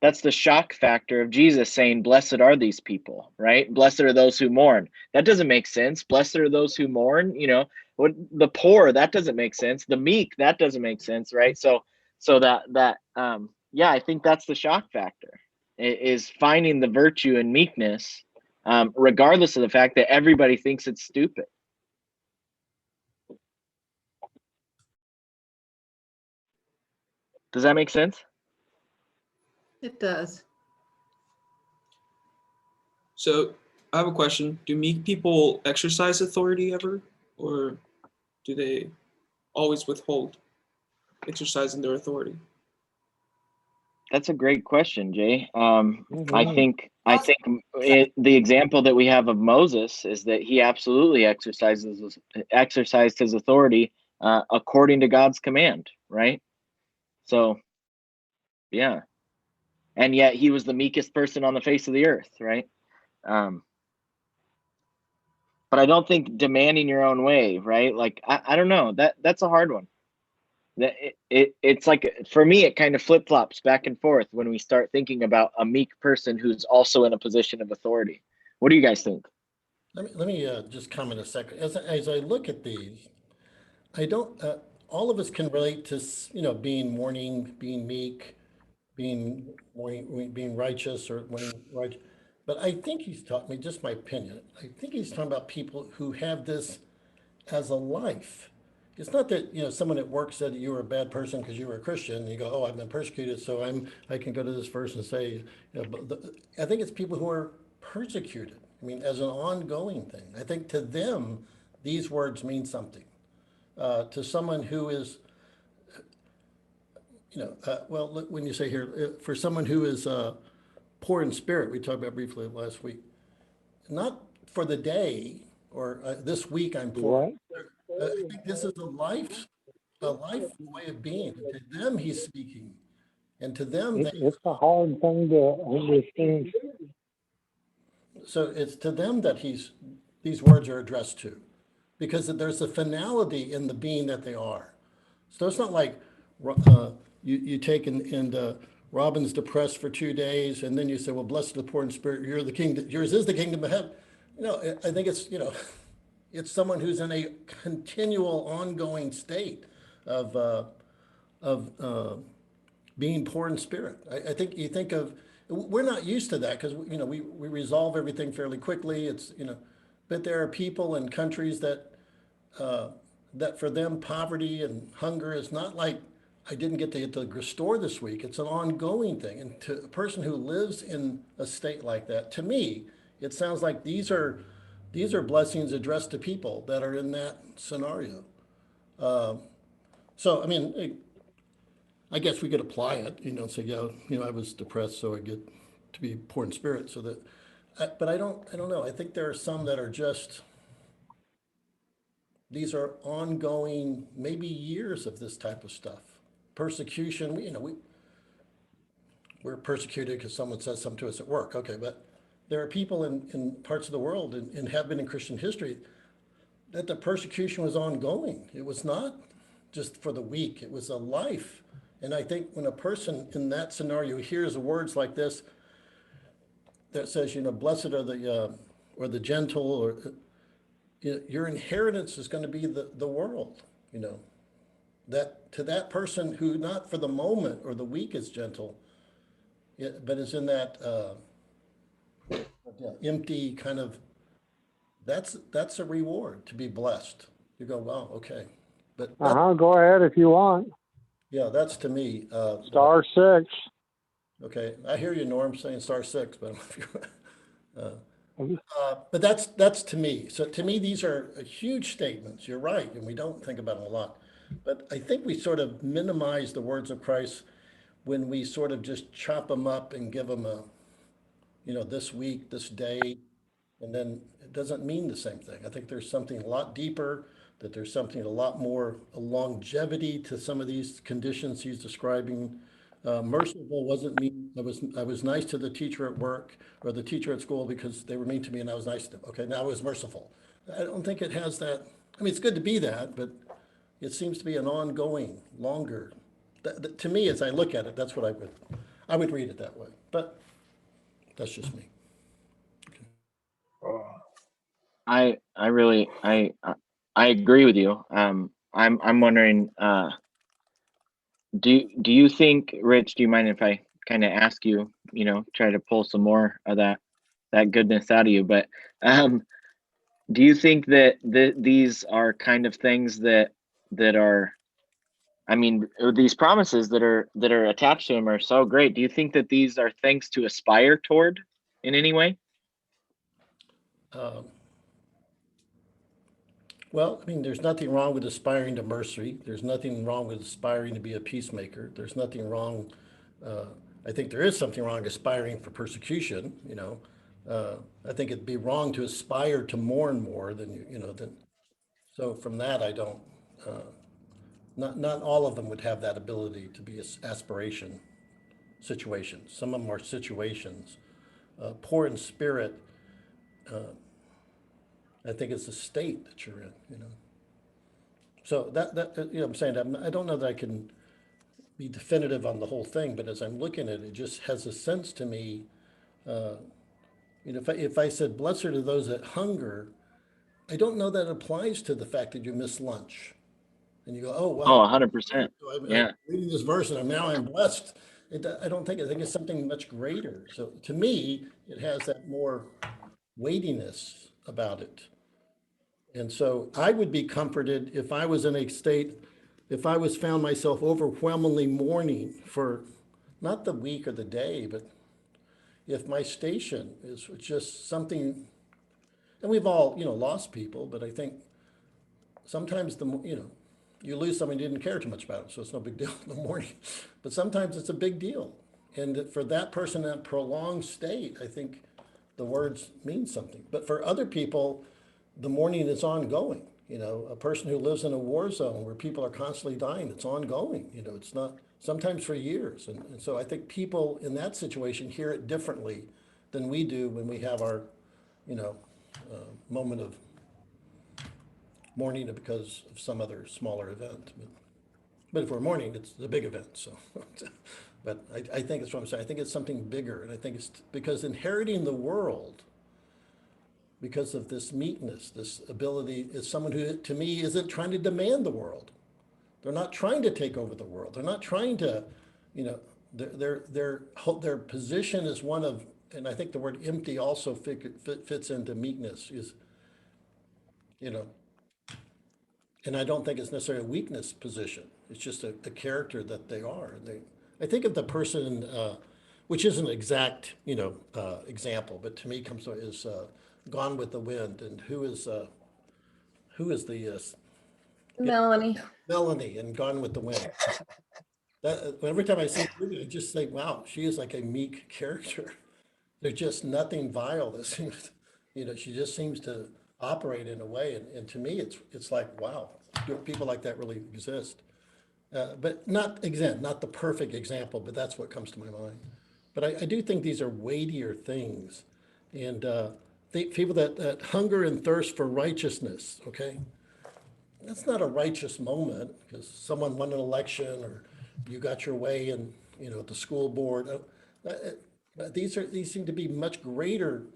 that's the shock factor of Jesus saying, "Blessed are these people," right? Blessed are those who mourn. That doesn't make sense. Blessed are those who mourn. You know, what the poor, that doesn't make sense. The meek, that doesn't make sense, right? So yeah, I think that's the shock factor is finding the virtue in meekness, regardless of the fact that everybody thinks it's stupid. Does that make sense? It does. So I have a question. Do meek people exercise authority ever, or do they always withhold exercising their authority? That's a great question, Jay. I Also, think the example that we have of Moses is that he absolutely exercised his authority according to God's command, right? So, yeah, and yet he was the meekest person on the face of the earth, right? Um, but I don't think demanding your own way, right? Like I don't know, that's a hard one. It's like, for me, it kind of flip flops back and forth when we start thinking about a meek person who's also in a position of authority. What do you guys think? Let me just comment a second. As I look at these, I don't, all of us can relate to, being mourning, being meek, being righteous or mourning right. But I think he's taught me, just my opinion, I think he's talking about people who have this as a life. It's not that, someone at work said that you were a bad person because you were a Christian, and you go, oh, I've been persecuted, so I can go to this verse and say, I think it's people who are persecuted. I mean, as an ongoing thing. I think to them, these words mean something. To someone who is, well, when you say here, for someone who is poor in spirit, we talked about briefly last week, not for the day or this week I'm poor. I think this is a life way of being. To them, he's speaking, and to them, It's a hard thing to understand. so it's to them that these words are addressed to, because there's a finality in the being that they are. So it's not like you take and Robin's depressed for 2 days, and then you say, well, blessed are the poor in spirit, yours is the kingdom of heaven. I think it's, it's someone who's in a continual, ongoing state of being poor in spirit. I think you think of, we're not used to that because, we resolve everything fairly quickly. But there are people in countries that for them, poverty and hunger is not like, I didn't get to hit the store this week. It's an ongoing thing. And to a person who lives in a state like that, to me, it sounds like these are blessings addressed to people that are in that scenario. So, I mean, I guess we could apply it, say, yeah, I was depressed, so I get to be poor in spirit, so that, but I don't know. I think there are some that are just, these are ongoing, maybe years of this type of stuff. Persecution, we're persecuted because someone says something to us at work. Okay, but there are people in parts of the world and have been in Christian history that the persecution was ongoing. It was not just for the week, it was a life. And I think when a person in that scenario hears words like this, that says, blessed are or the gentle, or your inheritance is going to be the world, that to that person who not for the moment or the week is gentle, but is in that empty kind of, that's a reward to be blessed. You go, wow, okay. But that, Go ahead if you want. yeah, that's to me. Star 6. Okay, I hear you, Norm, saying star 6, but but that's to me. So to me, these are huge statements. You're right, and we don't think about them a lot. But I think we sort of minimize the words of Christ when we sort of just chop them up and give them a, this week, this day, and then it doesn't mean the same thing. I think there's something a lot deeper, that there's something a lot more a longevity to some of these conditions he's describing. Merciful wasn't mean, I was nice to the teacher at work or the teacher at school because they were mean to me and I was nice to them. Okay, now I was merciful. I don't think it has that. I mean, it's good to be that, but it seems to be an ongoing, longer. To me, as I look at it, that's what I would read it that way. But that's just me. Oh. I really I agree with you. I'm wondering, do you think, Rich, do you mind if I kind of ask you, try to pull some more of that goodness out of you? But do you think that these are kind of things that are, I mean, or these promises that are attached to them are so great? Do you think that these are things to aspire toward in any way? Um, Well, I mean, there's nothing wrong with aspiring to mercy. There's nothing wrong with aspiring to be a peacemaker. There's nothing wrong. Uh, I think there is something wrong aspiring for persecution. I think it'd be wrong to aspire to mourn more than than. So from that, I don't. Uh, not all of them would have that ability to be aspiration situations. Some of them are situations. Poor in spirit. I think it's a state that you're in. So I'm saying I don't know that I can be definitive on the whole thing, but as I'm looking at it, it just has a sense to me. If I said, "Blessed are those that hunger," I don't know that applies to the fact that you miss lunch and you go, "Oh Oh, wow, 100%. I'm Yeah. reading this verse and now I'm blessed." I don't think. I think it's something much greater. So to me, it has that more weightiness about it. And so I would be comforted if I was in a state, if I was found myself overwhelmingly mourning for not the week or the day, but if my station is just something, and we've all, lost people, but I think sometimes you lose someone you didn't care too much about, so it's no big deal in the morning. But sometimes it's a big deal. And for that person in that prolonged state, I think the words mean something. But for other people, the mourning is ongoing. A person who lives in a war zone where people are constantly dying, it's ongoing. It's not sometimes for years. And so I think people in that situation hear it differently than we do when we have our, moment of mourning because of some other smaller event. But if we're mourning, it's a big event. So, but I think that's what I'm saying. I think it's something bigger, and I think it's because inheriting the world, because of this meekness, this ability, is someone who, to me, isn't trying to demand the world. They're not trying to take over the world. They're not trying to, their position is one of, and I think the word empty also fits into meekness. Is, you know, and I don't think it's necessarily a weakness position. It's just a character that they are. I think of the person, which isn't an exact, example, but to me comes to is Gone with the Wind, and who is the Melanie. Melanie in Gone with the Wind. Every time I see the movie, I just think, wow, she is like a meek character. There's just nothing vile that seems, she just seems to operate in a way, and to me, it's like, wow, do people like that really exist? But not the perfect example, but that's what comes to my mind. But I do think these are weightier things, and people that hunger and thirst for righteousness. Okay, that's not a righteous moment because someone won an election or you got your way and at the school board. These seem to be much greater,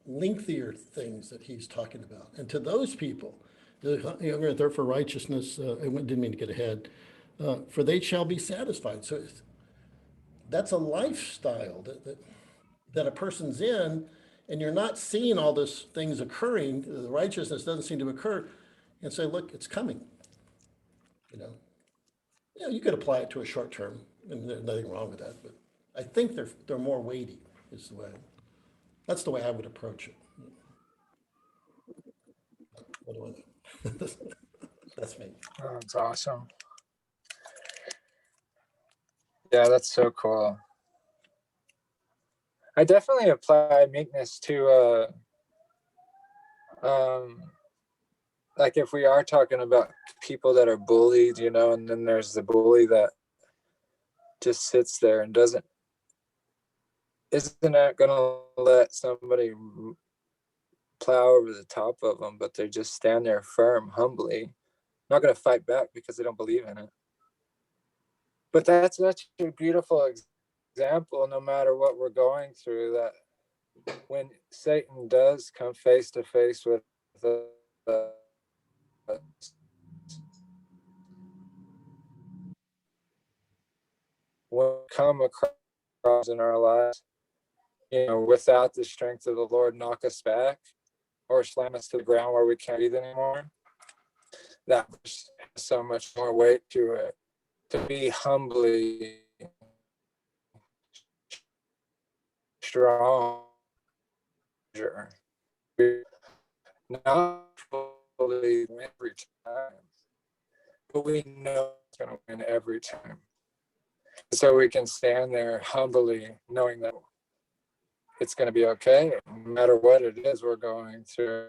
lengthier things that he's talking about. And to those people, They're for righteousness. I didn't mean to get ahead. For they shall be satisfied. So that's a lifestyle that a person's in, and you're not seeing all those things occurring. The righteousness doesn't seem to occur, and say, look, it's coming. You know, yeah, you could apply it to a short term, and there's nothing wrong with that. But I think they're more weighty. Is the way. That's the way I would approach it. What do I know? That's me. Oh, that's awesome. Yeah, that's so cool. I definitely apply meekness to like if we are talking about people that are bullied, you know, and then there's the bully that just sits there and isn't gonna let somebody plow over the top of them, but they just stand there firm, humbly, not gonna fight back because they don't believe in it. But that's such a beautiful example, no matter what we're going through, that when Satan does come face to face with what come across in our lives, you know, without the strength of the Lord, knock us back or slam us to the ground where we can't breathe anymore. That has so much more weight to it. To be humbly strong, not fully win every time, but we know it's going to win every time. So we can stand there humbly, knowing that it's going to be okay, no matter what it is we're going through.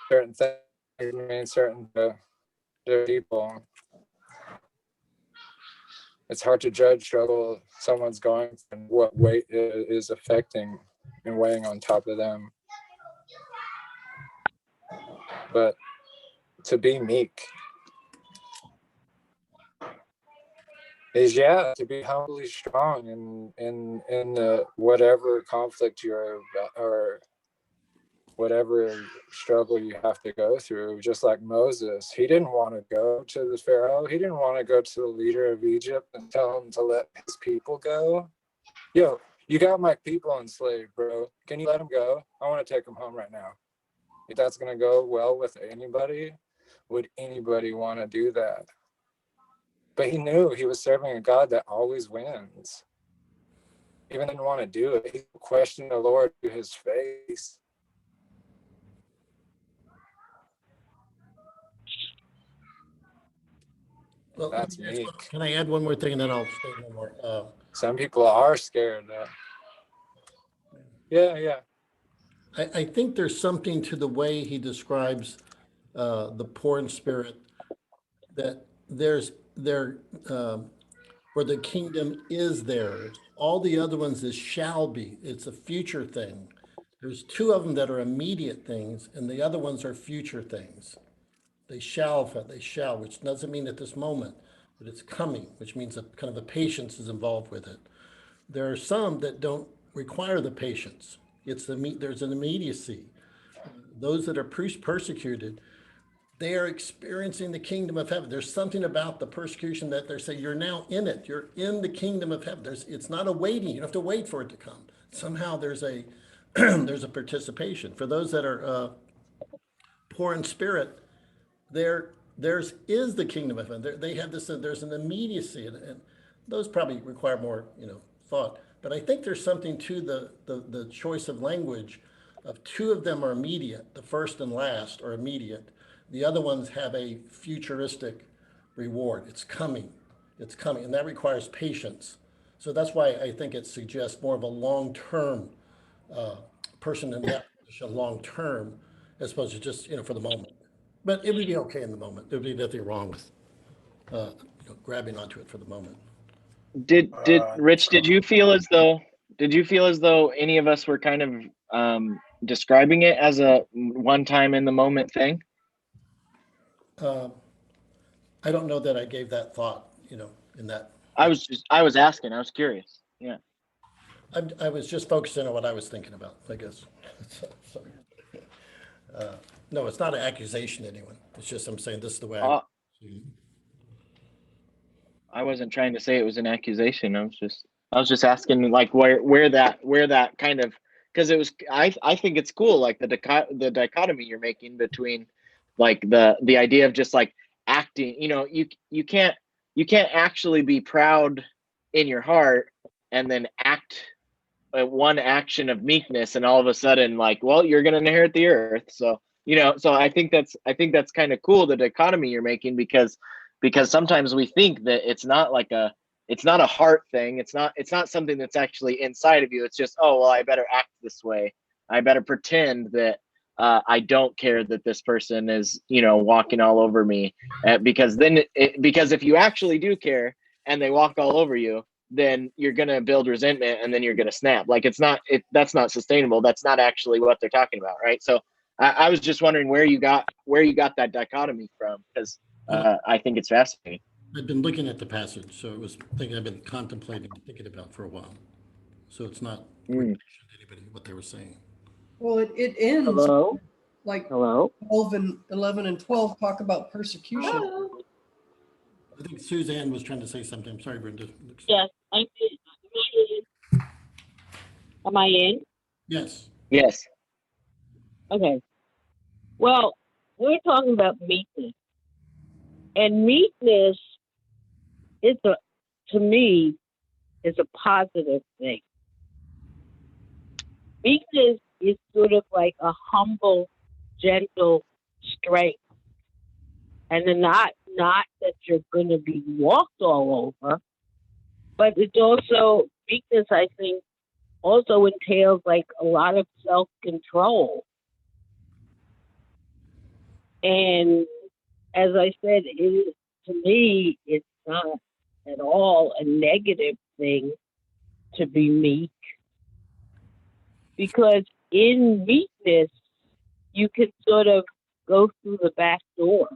Certain things mean certain to people. It's hard to judge struggle someone's going through and what weight it is affecting and weighing on top of them. But to be meek is, yeah, to be humbly strong in the whatever conflict you're or whatever struggle you have to go through. Just like Moses, he didn't want to go to the Pharaoh. He didn't want to go to the leader of Egypt and tell him to let his people go. Yo, you got my people enslaved, bro. Can you let them go? I want to take them home right now. If that's going to go well with anybody, would anybody want to do that? But he knew he was serving a God that always wins. Even didn't want to do it. He questioned the Lord to his face. Well, That's meek. can I add one more thing and then I'll say one more? Some people are scared. Yeah. I think there's something to the way he describes the poor in spirit, that where the kingdom is theirs. All the other ones is shall be. It's a future thing. There's two of them that are immediate things, and the other ones are future things. They shall, which doesn't mean at this moment, but it's coming, which means a kind of a patience is involved with it. There are some that don't require the patience. There's an immediacy. Those that are persecuted, they are experiencing the kingdom of heaven. There's something about the persecution that they're saying, you're now in it. You're in the kingdom of heaven. It's not a waiting. You don't have to wait for it to come. Somehow there's a there's a participation. For those that are poor in spirit, theirs is the kingdom of heaven. They have this. There's an immediacy, and those probably require more, thought. But I think there's something to the choice of language. Of two of them are immediate. The first and last are immediate. The other ones have a futuristic reward. It's coming, and that requires patience. So that's why I think it suggests more of a long-term person in that position, long-term, as opposed to just for the moment. But it would be okay in the moment. There would be nothing wrong with grabbing onto it for the moment. Did Rich? Did you feel as though any of us were kind of describing it as a one time in the moment thing? I don't know that I gave that thought, in that. I was asking. I was curious. Yeah. I was just focusing on what I was thinking about, I guess. Sorry. No, it's not an accusation to anyone. It's just I'm saying this is the way Uh, I. I wasn't trying to say it was an accusation. I was just asking like where that kind of, because it was I think it's cool, like the dichotomy you're making between like the idea of just like acting, you can't actually be proud in your heart and then act one action of meekness and all of a sudden like, well, you're going to inherit the earth. So so I think that's kind of cool, the dichotomy you're making, because sometimes we think that it's not a heart thing. It's not something that's actually inside of you. It's just, oh well, I better act this way, I better pretend that I don't care that this person is walking all over me, because because if you actually do care and they walk all over you, then you're going to build resentment and then you're going to snap. Like that's not sustainable. That's not actually what they're talking about. Right. So I was just wondering where you got that dichotomy from, because I think it's fascinating. I've been looking at the passage, so it was thinking I've been contemplating, thinking about for a while. So it's not to anybody what they were saying. Well, it ends Hello? like Hello? 11 and 12 talk about persecution. I think Suzanne was trying to say something. I'm sorry, Brenda. Yes, I'm in. Am I in? Yes. Yes. Okay. Well, we're talking about meekness. And meekness to me, is a positive thing. Meekness is sort of like a humble, gentle strength. And then not that you're going to be walked all over, but it's also, meekness, I think, also entails like a lot of self-control. And as I said, to me, it's not at all a negative thing to be meek, because in meekness, you can sort of go through the back door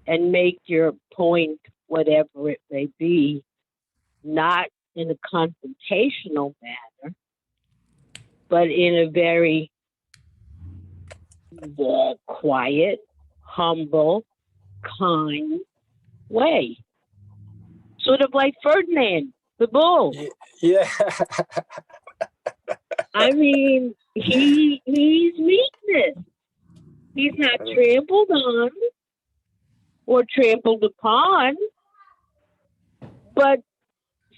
and make your point, whatever it may be, not in a confrontational manner, but in a very quiet, humble, kind way. Sort of like Ferdinand, the bull. Yeah. I mean, he's meekness. He's not trampled on or trampled upon, but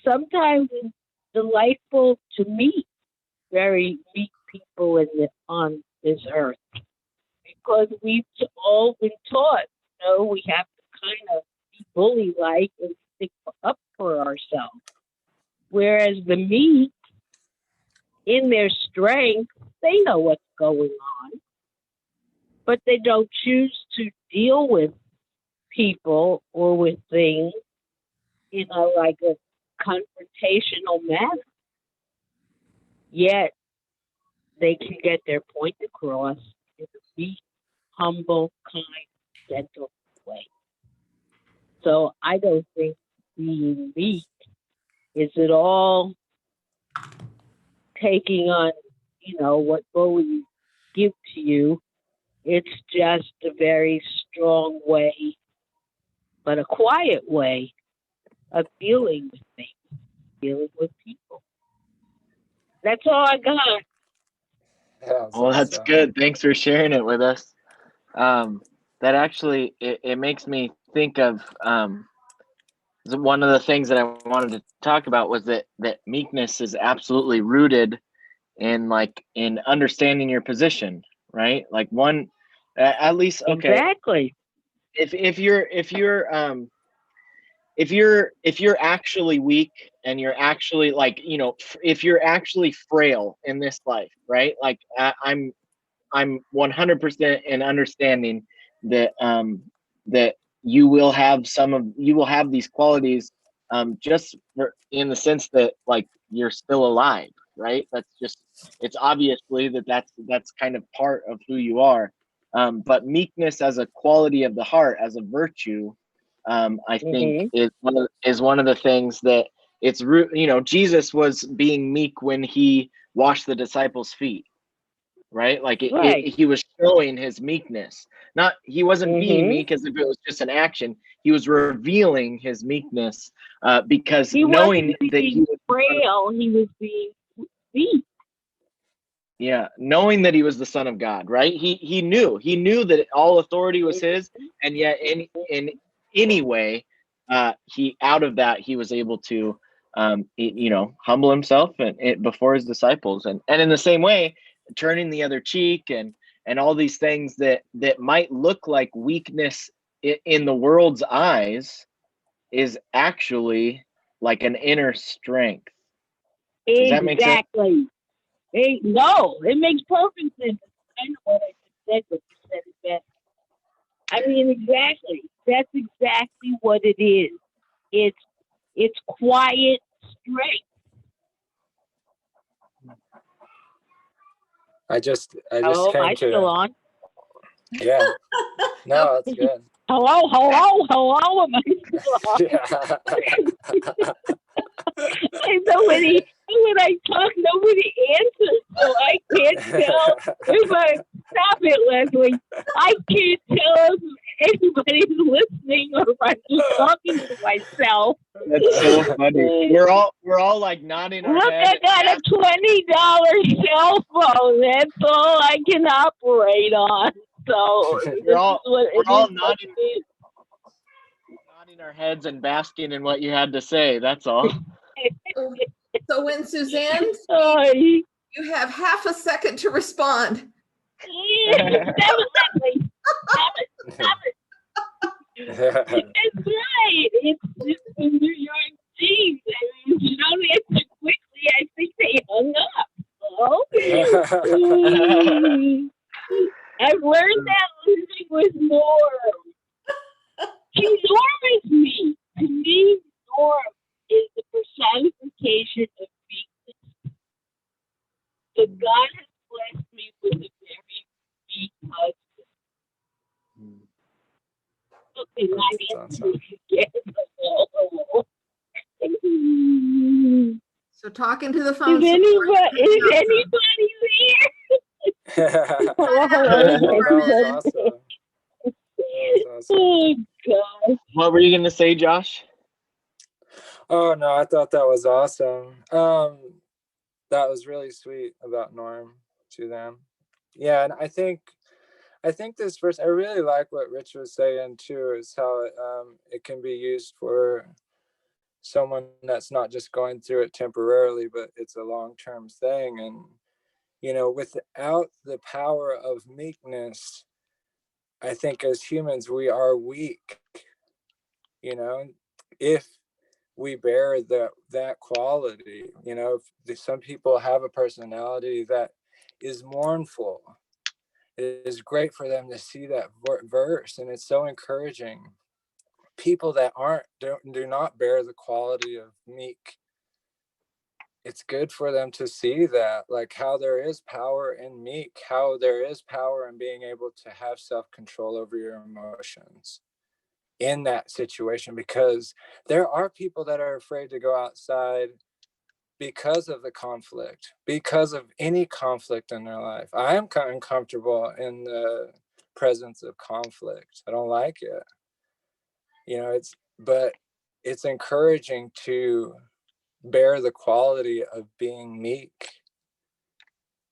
sometimes it's delightful to meet very meek people on this earth, because we've all been taught, we have to kind of be bully-like and stick up for ourselves. Whereas the meek, in their strength, they know what's going on, but they don't choose to deal with people or with things in like a confrontational manner. Yet they can get their point across in a meek, humble, kind, gentle way. So I don't think being meek is at all taking on, what bullies give to you. It's just a very strong way, but a quiet way of dealing with things, dealing with people. That's all I got. Well, that's good. Thanks for sharing it with us. That actually, it makes me think of one of the things that I wanted to talk about was that meekness is absolutely rooted in understanding your position, right? Like one, at least, okay. Exactly. If you're actually weak and you're actually if you're actually frail in this life, right? Like I'm 100% in understanding that that you will have these qualities, just in the sense that like you're still alive, right? It's obviously that's kind of part of who you are. But meekness as a quality of the heart, as a virtue, I think is one of the things that Jesus was being meek when he washed the disciples' feet, right? Like Right. he was showing his meekness. Not, he wasn't being Mm-hmm. meek as if it was just an action. He was revealing his meekness, because He knowing wasn't that he being was, frail. He was being weak. yeah, knowing that he was the Son of God, right? He knew that all authority was his, and yet in any way, he, out of that, he was able to, humble himself and before his disciples, and in the same way, turning the other cheek, and all these things that might look like weakness in the world's eyes is actually like an inner strength. Does that make sense? Exactly. No, it makes perfect sense. I know what I just said, but you said it best. I mean, exactly. That's exactly what it is. It's quiet strength. I just Hello, am came I still to, on? yeah. No, that's good. Hello, am I still on? Yeah. And so when I talk, nobody answers, so I can't tell if I stop it, Leslie. I can't tell if anybody's listening or if I'm just talking to myself. That's so funny. We're all like nodding our Look, head. I got a $20 cell phone. That's all I can operate on. So We're all nodding our heads and basking in what you had to say. That's all. So when Suzanne speaks, Sorry. you have half a second to respond. Stop it. That's right. It's the New York Jeeps. I mean, if you don't answer quickly, I think they hung up. So, I've learned that living with Norm. Norm is me. To me, Norm is the personification of weakness. So God has blessed me with a very weak husband. Okay, So talking to the Is phone. anybody there? No, that was awesome. Oh God. What were you gonna say, Josh? Oh no, I thought that was awesome. That was really sweet about Norm to them. Yeah, and I think this verse, I really like what Rich was saying too, is how it can be used for someone that's not just going through it temporarily, but it's a long-term thing. And without the power of meekness, I think as humans we are weak. If we bear that quality, some people have a personality that is mournful. It is great for them to see that verse, and it's so encouraging. People that do not bear the quality of meek, it's good for them to see that, like how there is power in meek, how there is power in being able to have self-control over your emotions in that situation, because there are people that are afraid to go outside because of the conflict, because of any conflict in their life. I am kind of uncomfortable in the presence of conflict. I don't like it. But it's encouraging to bear the quality of being meek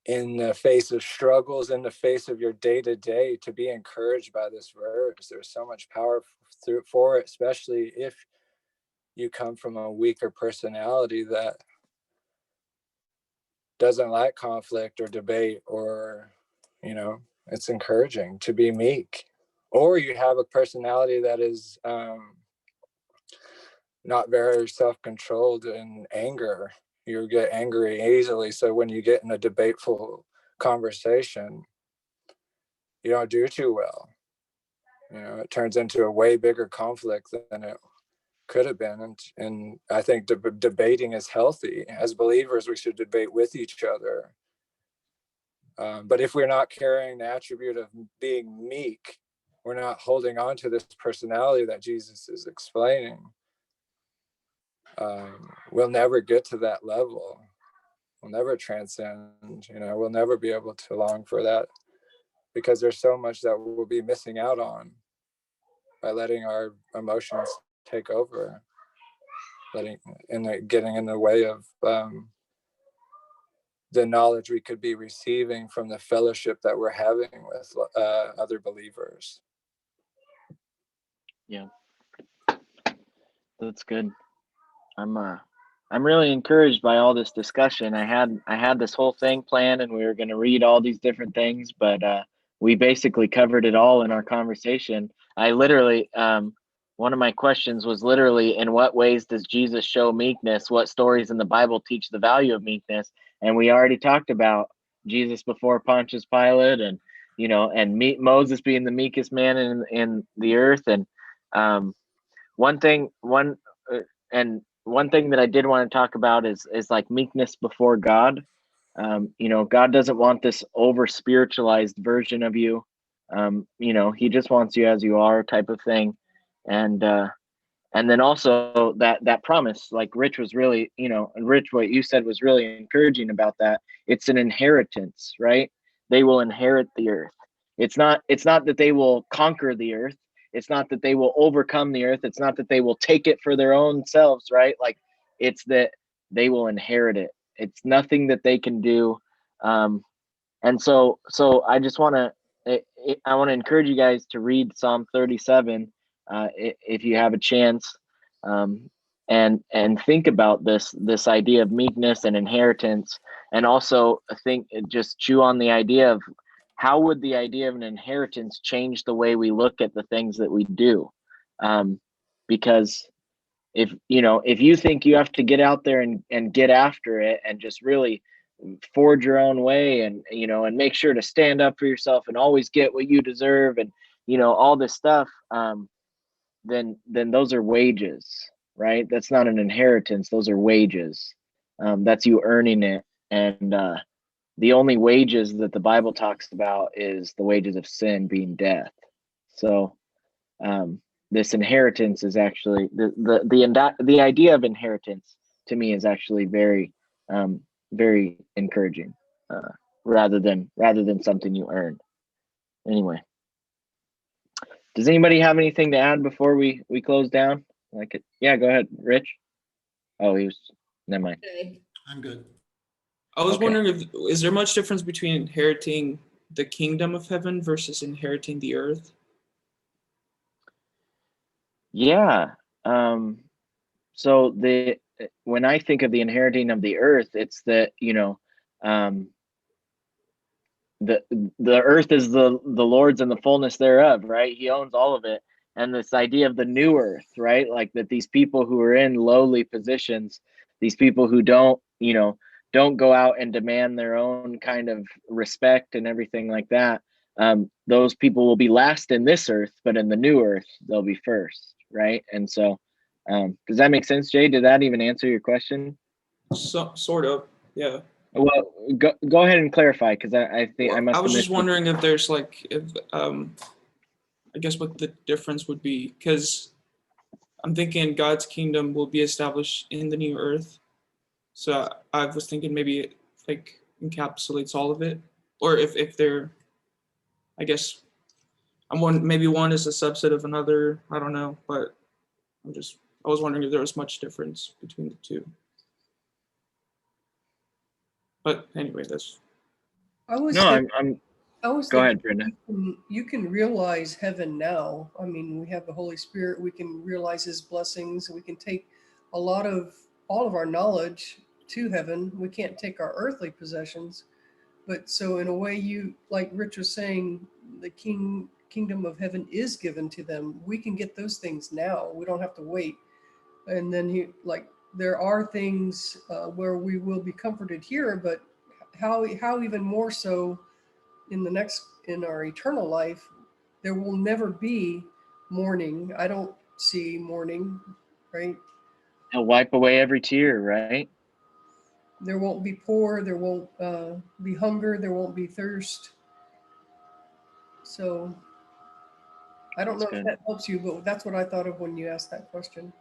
in the face of struggles, in the face of your day-to-day, to be encouraged by this verse. There's so much power for it, especially if you come from a weaker personality that doesn't like conflict or debate, or it's encouraging to be meek. Or you have a personality that is not very self-controlled in anger. You get angry easily, so when you get in a debateful conversation, you don't do too well. It turns into a way bigger conflict than it could have been. And I think debating is healthy. As believers, we should debate with each other. But if we're not carrying the attribute of being meek, we're not holding on to this personality that Jesus is explaining. we'll never get to that level. We'll never transcend, we'll never be able to long for that, because there's so much that we'll be missing out on by letting our emotions take over, getting in the way of the knowledge we could be receiving from the fellowship that we're having with other believers. Yeah, that's good. I'm really encouraged by all this discussion. I had this whole thing planned, and we were going to read all these different things, but we basically covered it all in our conversation. I literally, one of my questions was literally, in what ways does Jesus show meekness? What stories in the Bible teach the value of meekness? And we already talked about Jesus before Pontius Pilate, and Moses being the meekest man in the earth. And one thing that I did want to talk about is like meekness before God. God doesn't want this over spiritualized version of you. He just wants you as you are, type of thing. And then also that promise, like Rich was really, and Rich, what you said was really encouraging about that. It's an inheritance, right? They will inherit the earth. It's not that they will conquer the earth. It's not that they will overcome the earth. It's not that they will take it for their own selves, right? Like, it's that they will inherit it. It's nothing that they can do. And so I just want to, I want to encourage you guys to read Psalm 37 if you have a chance, and think about this idea of meekness and inheritance, and also just chew on the idea of how would the idea of an inheritance change the way we look at the things that we do, because if you think you have to get out there and get after it and just really forge your own way, and and make sure to stand up for yourself and always get what you deserve, and all this stuff, then those are wages, right? That's not an inheritance. Those are wages. That's you earning it. And the only wages that the Bible talks about is the wages of sin being death. So this inheritance is actually the idea of inheritance, to me, is actually very very encouraging, rather than something you earn. Anyway, does anybody have anything to add before we close down? Yeah, go ahead, Rich. Oh, never mind. I'm good. I was Okay. wondering, is there much difference between inheriting the kingdom of heaven versus inheriting the earth? Yeah. So when I think of the inheriting of the earth, it's that the earth is the Lord's and the fullness thereof, right? He owns all of it. And this idea of the new earth, right? Like that these people who are in lowly positions, these people who don't go out and demand their own kind of respect and everything like that, those people will be last in this earth, but in the new earth, they'll be first, right? And so, does that make sense, Jay? Did that even answer your question? Sort of, yeah. Well, go ahead and clarify, because I think I must I have was missed just wondering if there's I guess what the difference would be, because I'm thinking God's kingdom will be established in the new earth. So I was thinking maybe it like encapsulates all of it, or if they're, I guess, maybe one is a subset of another. I don't know, but I was wondering if there was much difference between the two. But anyway, that's. I was No, thinking, I was go thinking ahead, Brenda. you can realize heaven now. I mean, we have the Holy Spirit. We can realize His blessings. We can take all of our knowledge to heaven. We can't take our earthly possessions. But so in a way, you, like Rich was saying, the kingdom of heaven is given to them. We can get those things now. We don't have to wait. And then there are things where we will be comforted here, but how even more so in our eternal life, there will never be mourning. I don't see mourning, right? He'll wipe away every tear, right? There won't be poor, there won't be hunger, there won't be thirst. So I don't know if that helps you, but that's what I thought of when you asked that question.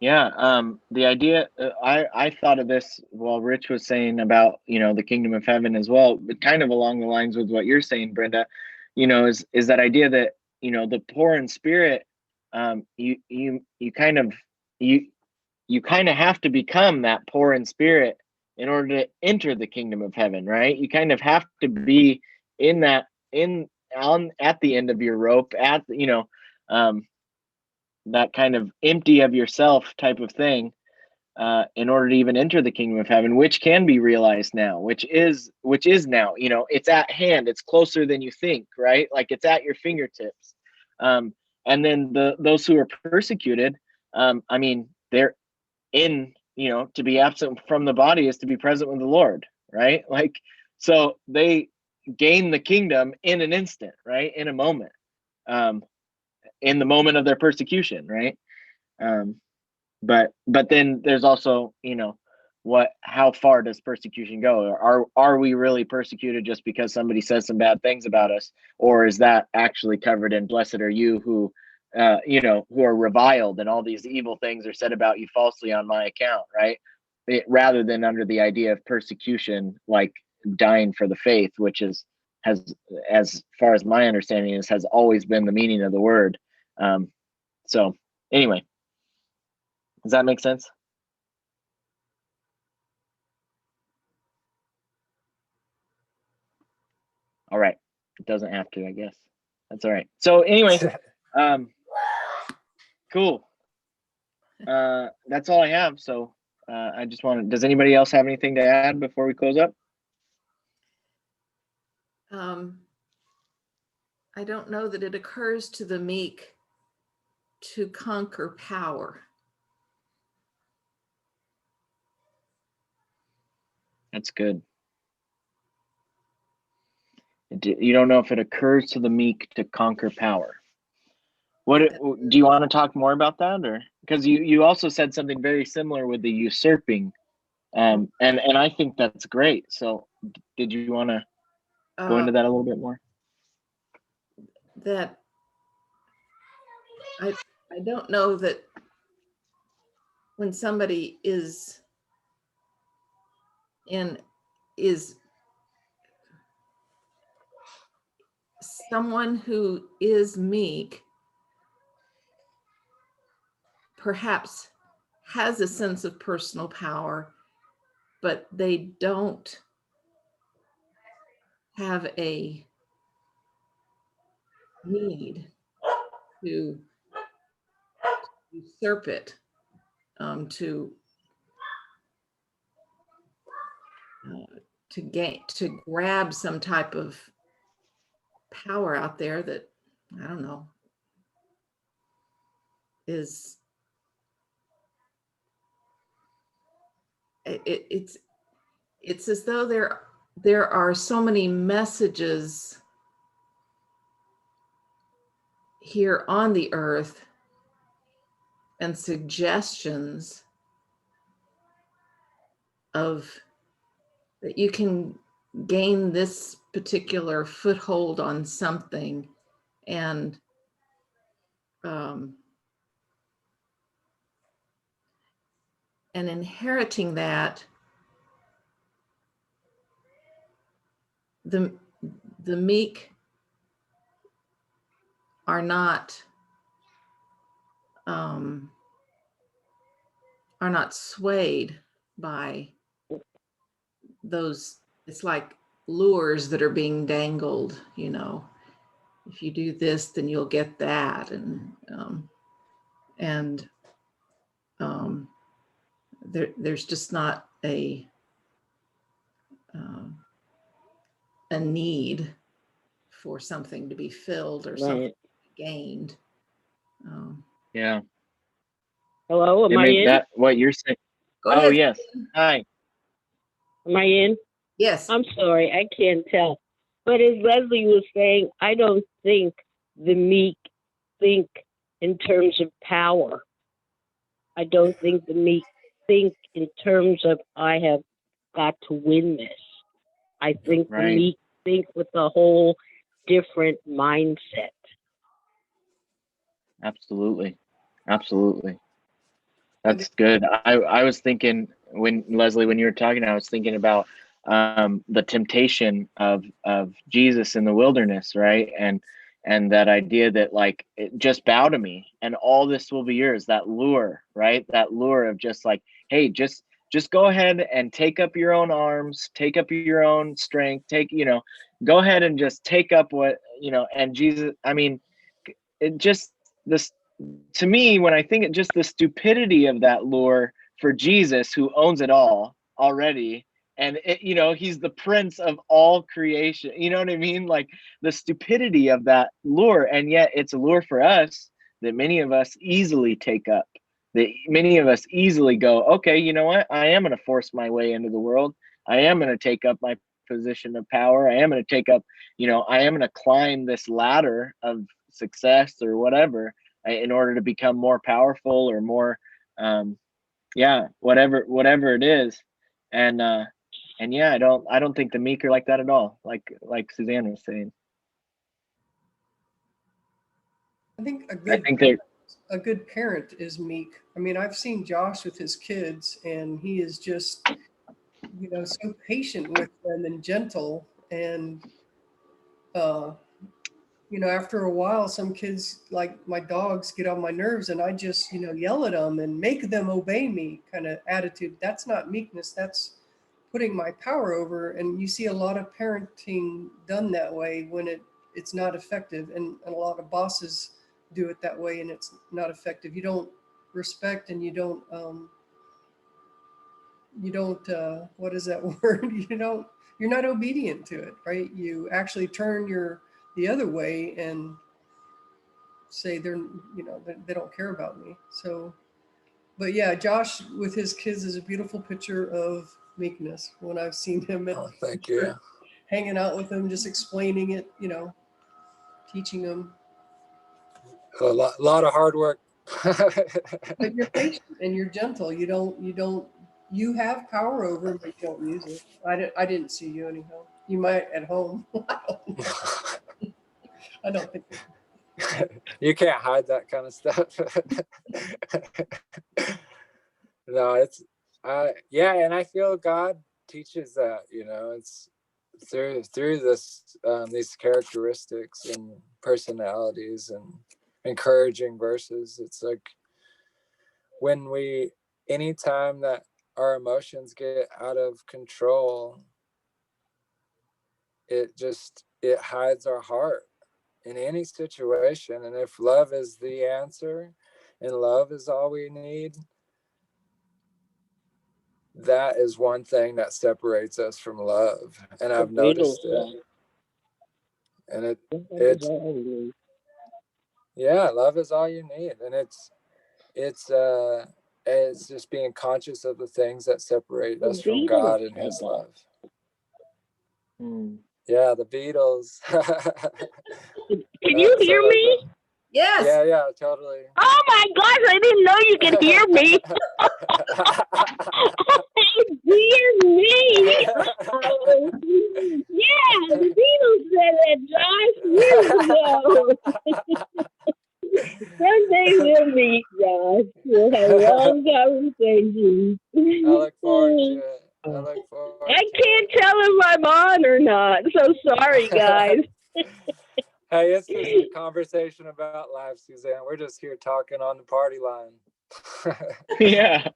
Yeah, the idea, I thought of this while Rich was saying about, the kingdom of heaven as well, but kind of along the lines with what you're saying, Brenda, is that idea that, the poor in spirit, you kind of, you, you kind of have to become that poor in spirit in order to enter the kingdom of heaven, right? You kind of have to be in that, at the end of your rope, um, that kind of empty of yourself type of thing, in order to even enter the kingdom of heaven, which can be realized now, which is now, it's at hand, it's closer than you think, right? Like it's at your fingertips. And then those who are persecuted, I mean, they're in, to be absent from the body is to be present with the Lord, right? Like, so they gain the kingdom in an instant, right? In a moment, um, in the moment of their persecution, right? Um, but then there's also, how far does persecution go? Are we really persecuted just because somebody says some bad things about us, or is that actually covered in blessed are you who, who are reviled and all these evil things are said about you falsely on my account, right? Rather than under the idea of persecution, like dying for the faith, which has, as far as my understanding is, has always been the meaning of the word. So anyway, does that make sense? All right. It doesn't have to, I guess. That's all right. So anyway, cool. That's all I have. So I just does anybody else have anything to add before we close up? I don't know that it occurs to the meek to conquer power. That's good. You don't know if it occurs to the meek to conquer power. What do you want to talk more about that, or because you also said something very similar with the usurping, and I think that's great. So did you want to go into that a little bit more? That I don't know that when somebody is someone who is meek perhaps has a sense of personal power, but they don't have a need to usurp it, to grab some type of power out there that, I don't know, is it's as though there are so many messages here on the earth and suggestions of that you can gain this particular foothold on something, and inheriting that, the meek are not swayed by those. It's like lures that are being dangled, if you do this then you'll get that, and there's just not a need for something to be filled or something to be gained. Yeah. Hello, am I in? That what you're saying? Go ahead. Yes. Hi. Am I in? Yes. I'm sorry, I can't tell. But as Leslie was saying, I don't think the meek think in terms of power. I don't think the meek think in terms of I have got to win this. I think the meek think with a whole different mindset. Absolutely. Absolutely. And That's good. I was thinking when Leslie, when you were talking, I was thinking about the temptation of Jesus in the wilderness, right? And that idea that like just bow to me and all this will be yours. That lure, right? That lure of just like, hey, just go ahead and take up your own arms, take up your own strength, go ahead and just take up what, and Jesus, I mean, it just this to me, when I think it just the stupidity of that lure for Jesus, who owns it all already, and he's the prince of all creation. You know what I mean? Like the stupidity of that lure, and yet it's a lure for us that many of us easily take up. That many of us easily go, okay, you know what? I am going to force my way into the world. I am going to take up my position of power. I am going to take up, I am going to climb this ladder of success or whatever in order to become more powerful or more whatever it is. And yeah, I don't think the meek are like that at all, like Suzanne was saying. I think I think they're a good parent is meek. I mean, I've seen Josh with his kids, and he is just, so patient with them and gentle. And, after a while, some kids, like my dogs, get on my nerves, and I just, yell at them and make them obey me kind of attitude. That's not meekness. That's putting my power over. And you see a lot of parenting done that way when it's not effective. And a lot of bosses do it that way, and it's not effective. You don't respect, and you don't what is that word? You're not obedient to it, right? You actually turn the other way and say they don't care about me. So, but yeah, Josh with his kids is a beautiful picture of meekness when I've seen him at Thank you. hanging out with them, just explaining it, teaching them. A lot of hard work. But you're patient and you're gentle. You have power over them, but you don't use it. I didn't see you anyhow. You might at home. I don't think. You can't hide that kind of stuff. No, and I feel God teaches that, it's through this these characteristics and personalities and encouraging verses. It's like anytime that our emotions get out of control, it hides our heart in any situation. And if love is the answer and love is all we need, that is one thing that separates us from love. And I've noticed it. And love is all you need. And it's just being conscious of the things that separate us from God and his love. Yeah, the Beatles. Can you hear me? Yes. Yeah, totally. Oh my gosh, I didn't know you could hear me. Dear me. Yeah, the Beatles said that, Josh, years ago. Someday we'll meet, Josh. We'll have long conversations. I look forward to it. I can't tell if I'm on or not, so sorry, guys. Hey, it's just a conversation about life, Suzanne. We're just here talking on the party line. Yeah.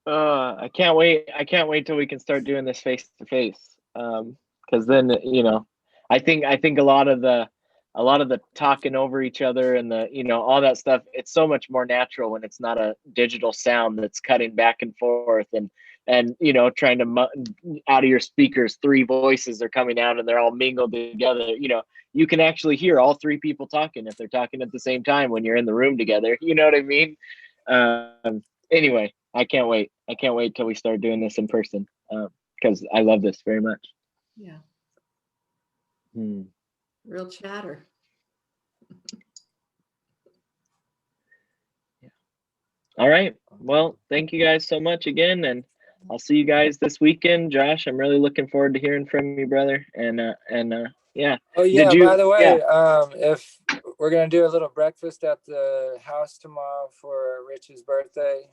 I can't wait till we can start doing this face to face. Because then, I think a lot of the talking over each other and the, all that stuff, it's so much more natural when it's not a digital sound that's cutting back and forth and trying to out of your speakers, 3 voices are coming out and they're all mingled together. You can actually hear all 3 people talking if they're talking at the same time when you're in the room together. You know what I mean? Anyway, I can't wait till we start doing this in person, because I love this very much. Yeah. Real chatter. All right. Well, thank you guys so much again, and I'll see you guys this weekend. Josh, I'm really looking forward to hearing from you, brother. And yeah. Oh yeah. By the way, if we're gonna do a little breakfast at the house tomorrow for Rich's birthday.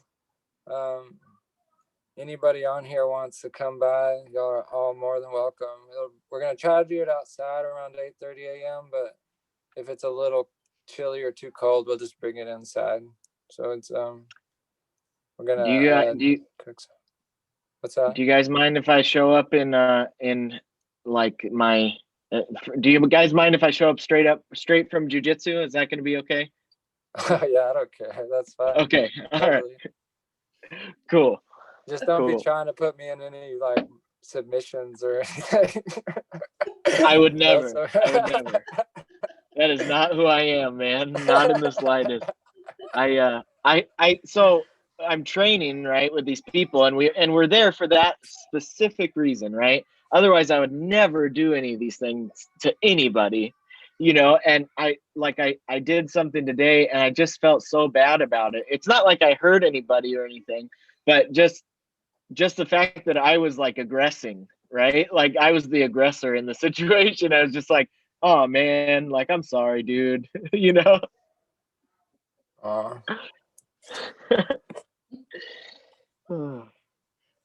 Anybody on here wants to come by, y'all are all more than welcome. We're gonna try to do it outside around 8:30 a.m. But if it's a little chilly or too cold, we'll just bring it inside. So it's we're gonna cook some. What's that? Do you guys mind if I show up in like my? Do you guys mind if I show up straight from jujitsu? Is that going to be okay? Yeah, I don't care. That's fine. Okay, all right, Totally. cool. Just don't be Cool. trying to put me in any like submissions or anything. I would never. That's I would never. That is not who I am, man. Not in the slightest. So I'm training, right, with these people, and we're there for that specific reason, right? Otherwise, I would never do any of these things to anybody, you know. And I did something today, and I just felt so bad about it. It's not like I hurt anybody or anything, but just the fact that I was like aggressing, right? Like I was the aggressor in the situation. I was just like, oh man, like I'm sorry, dude, you know.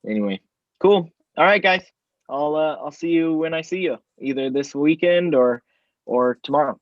Anyway, cool. All right, guys. I'll see you when I see you, either this weekend or tomorrow.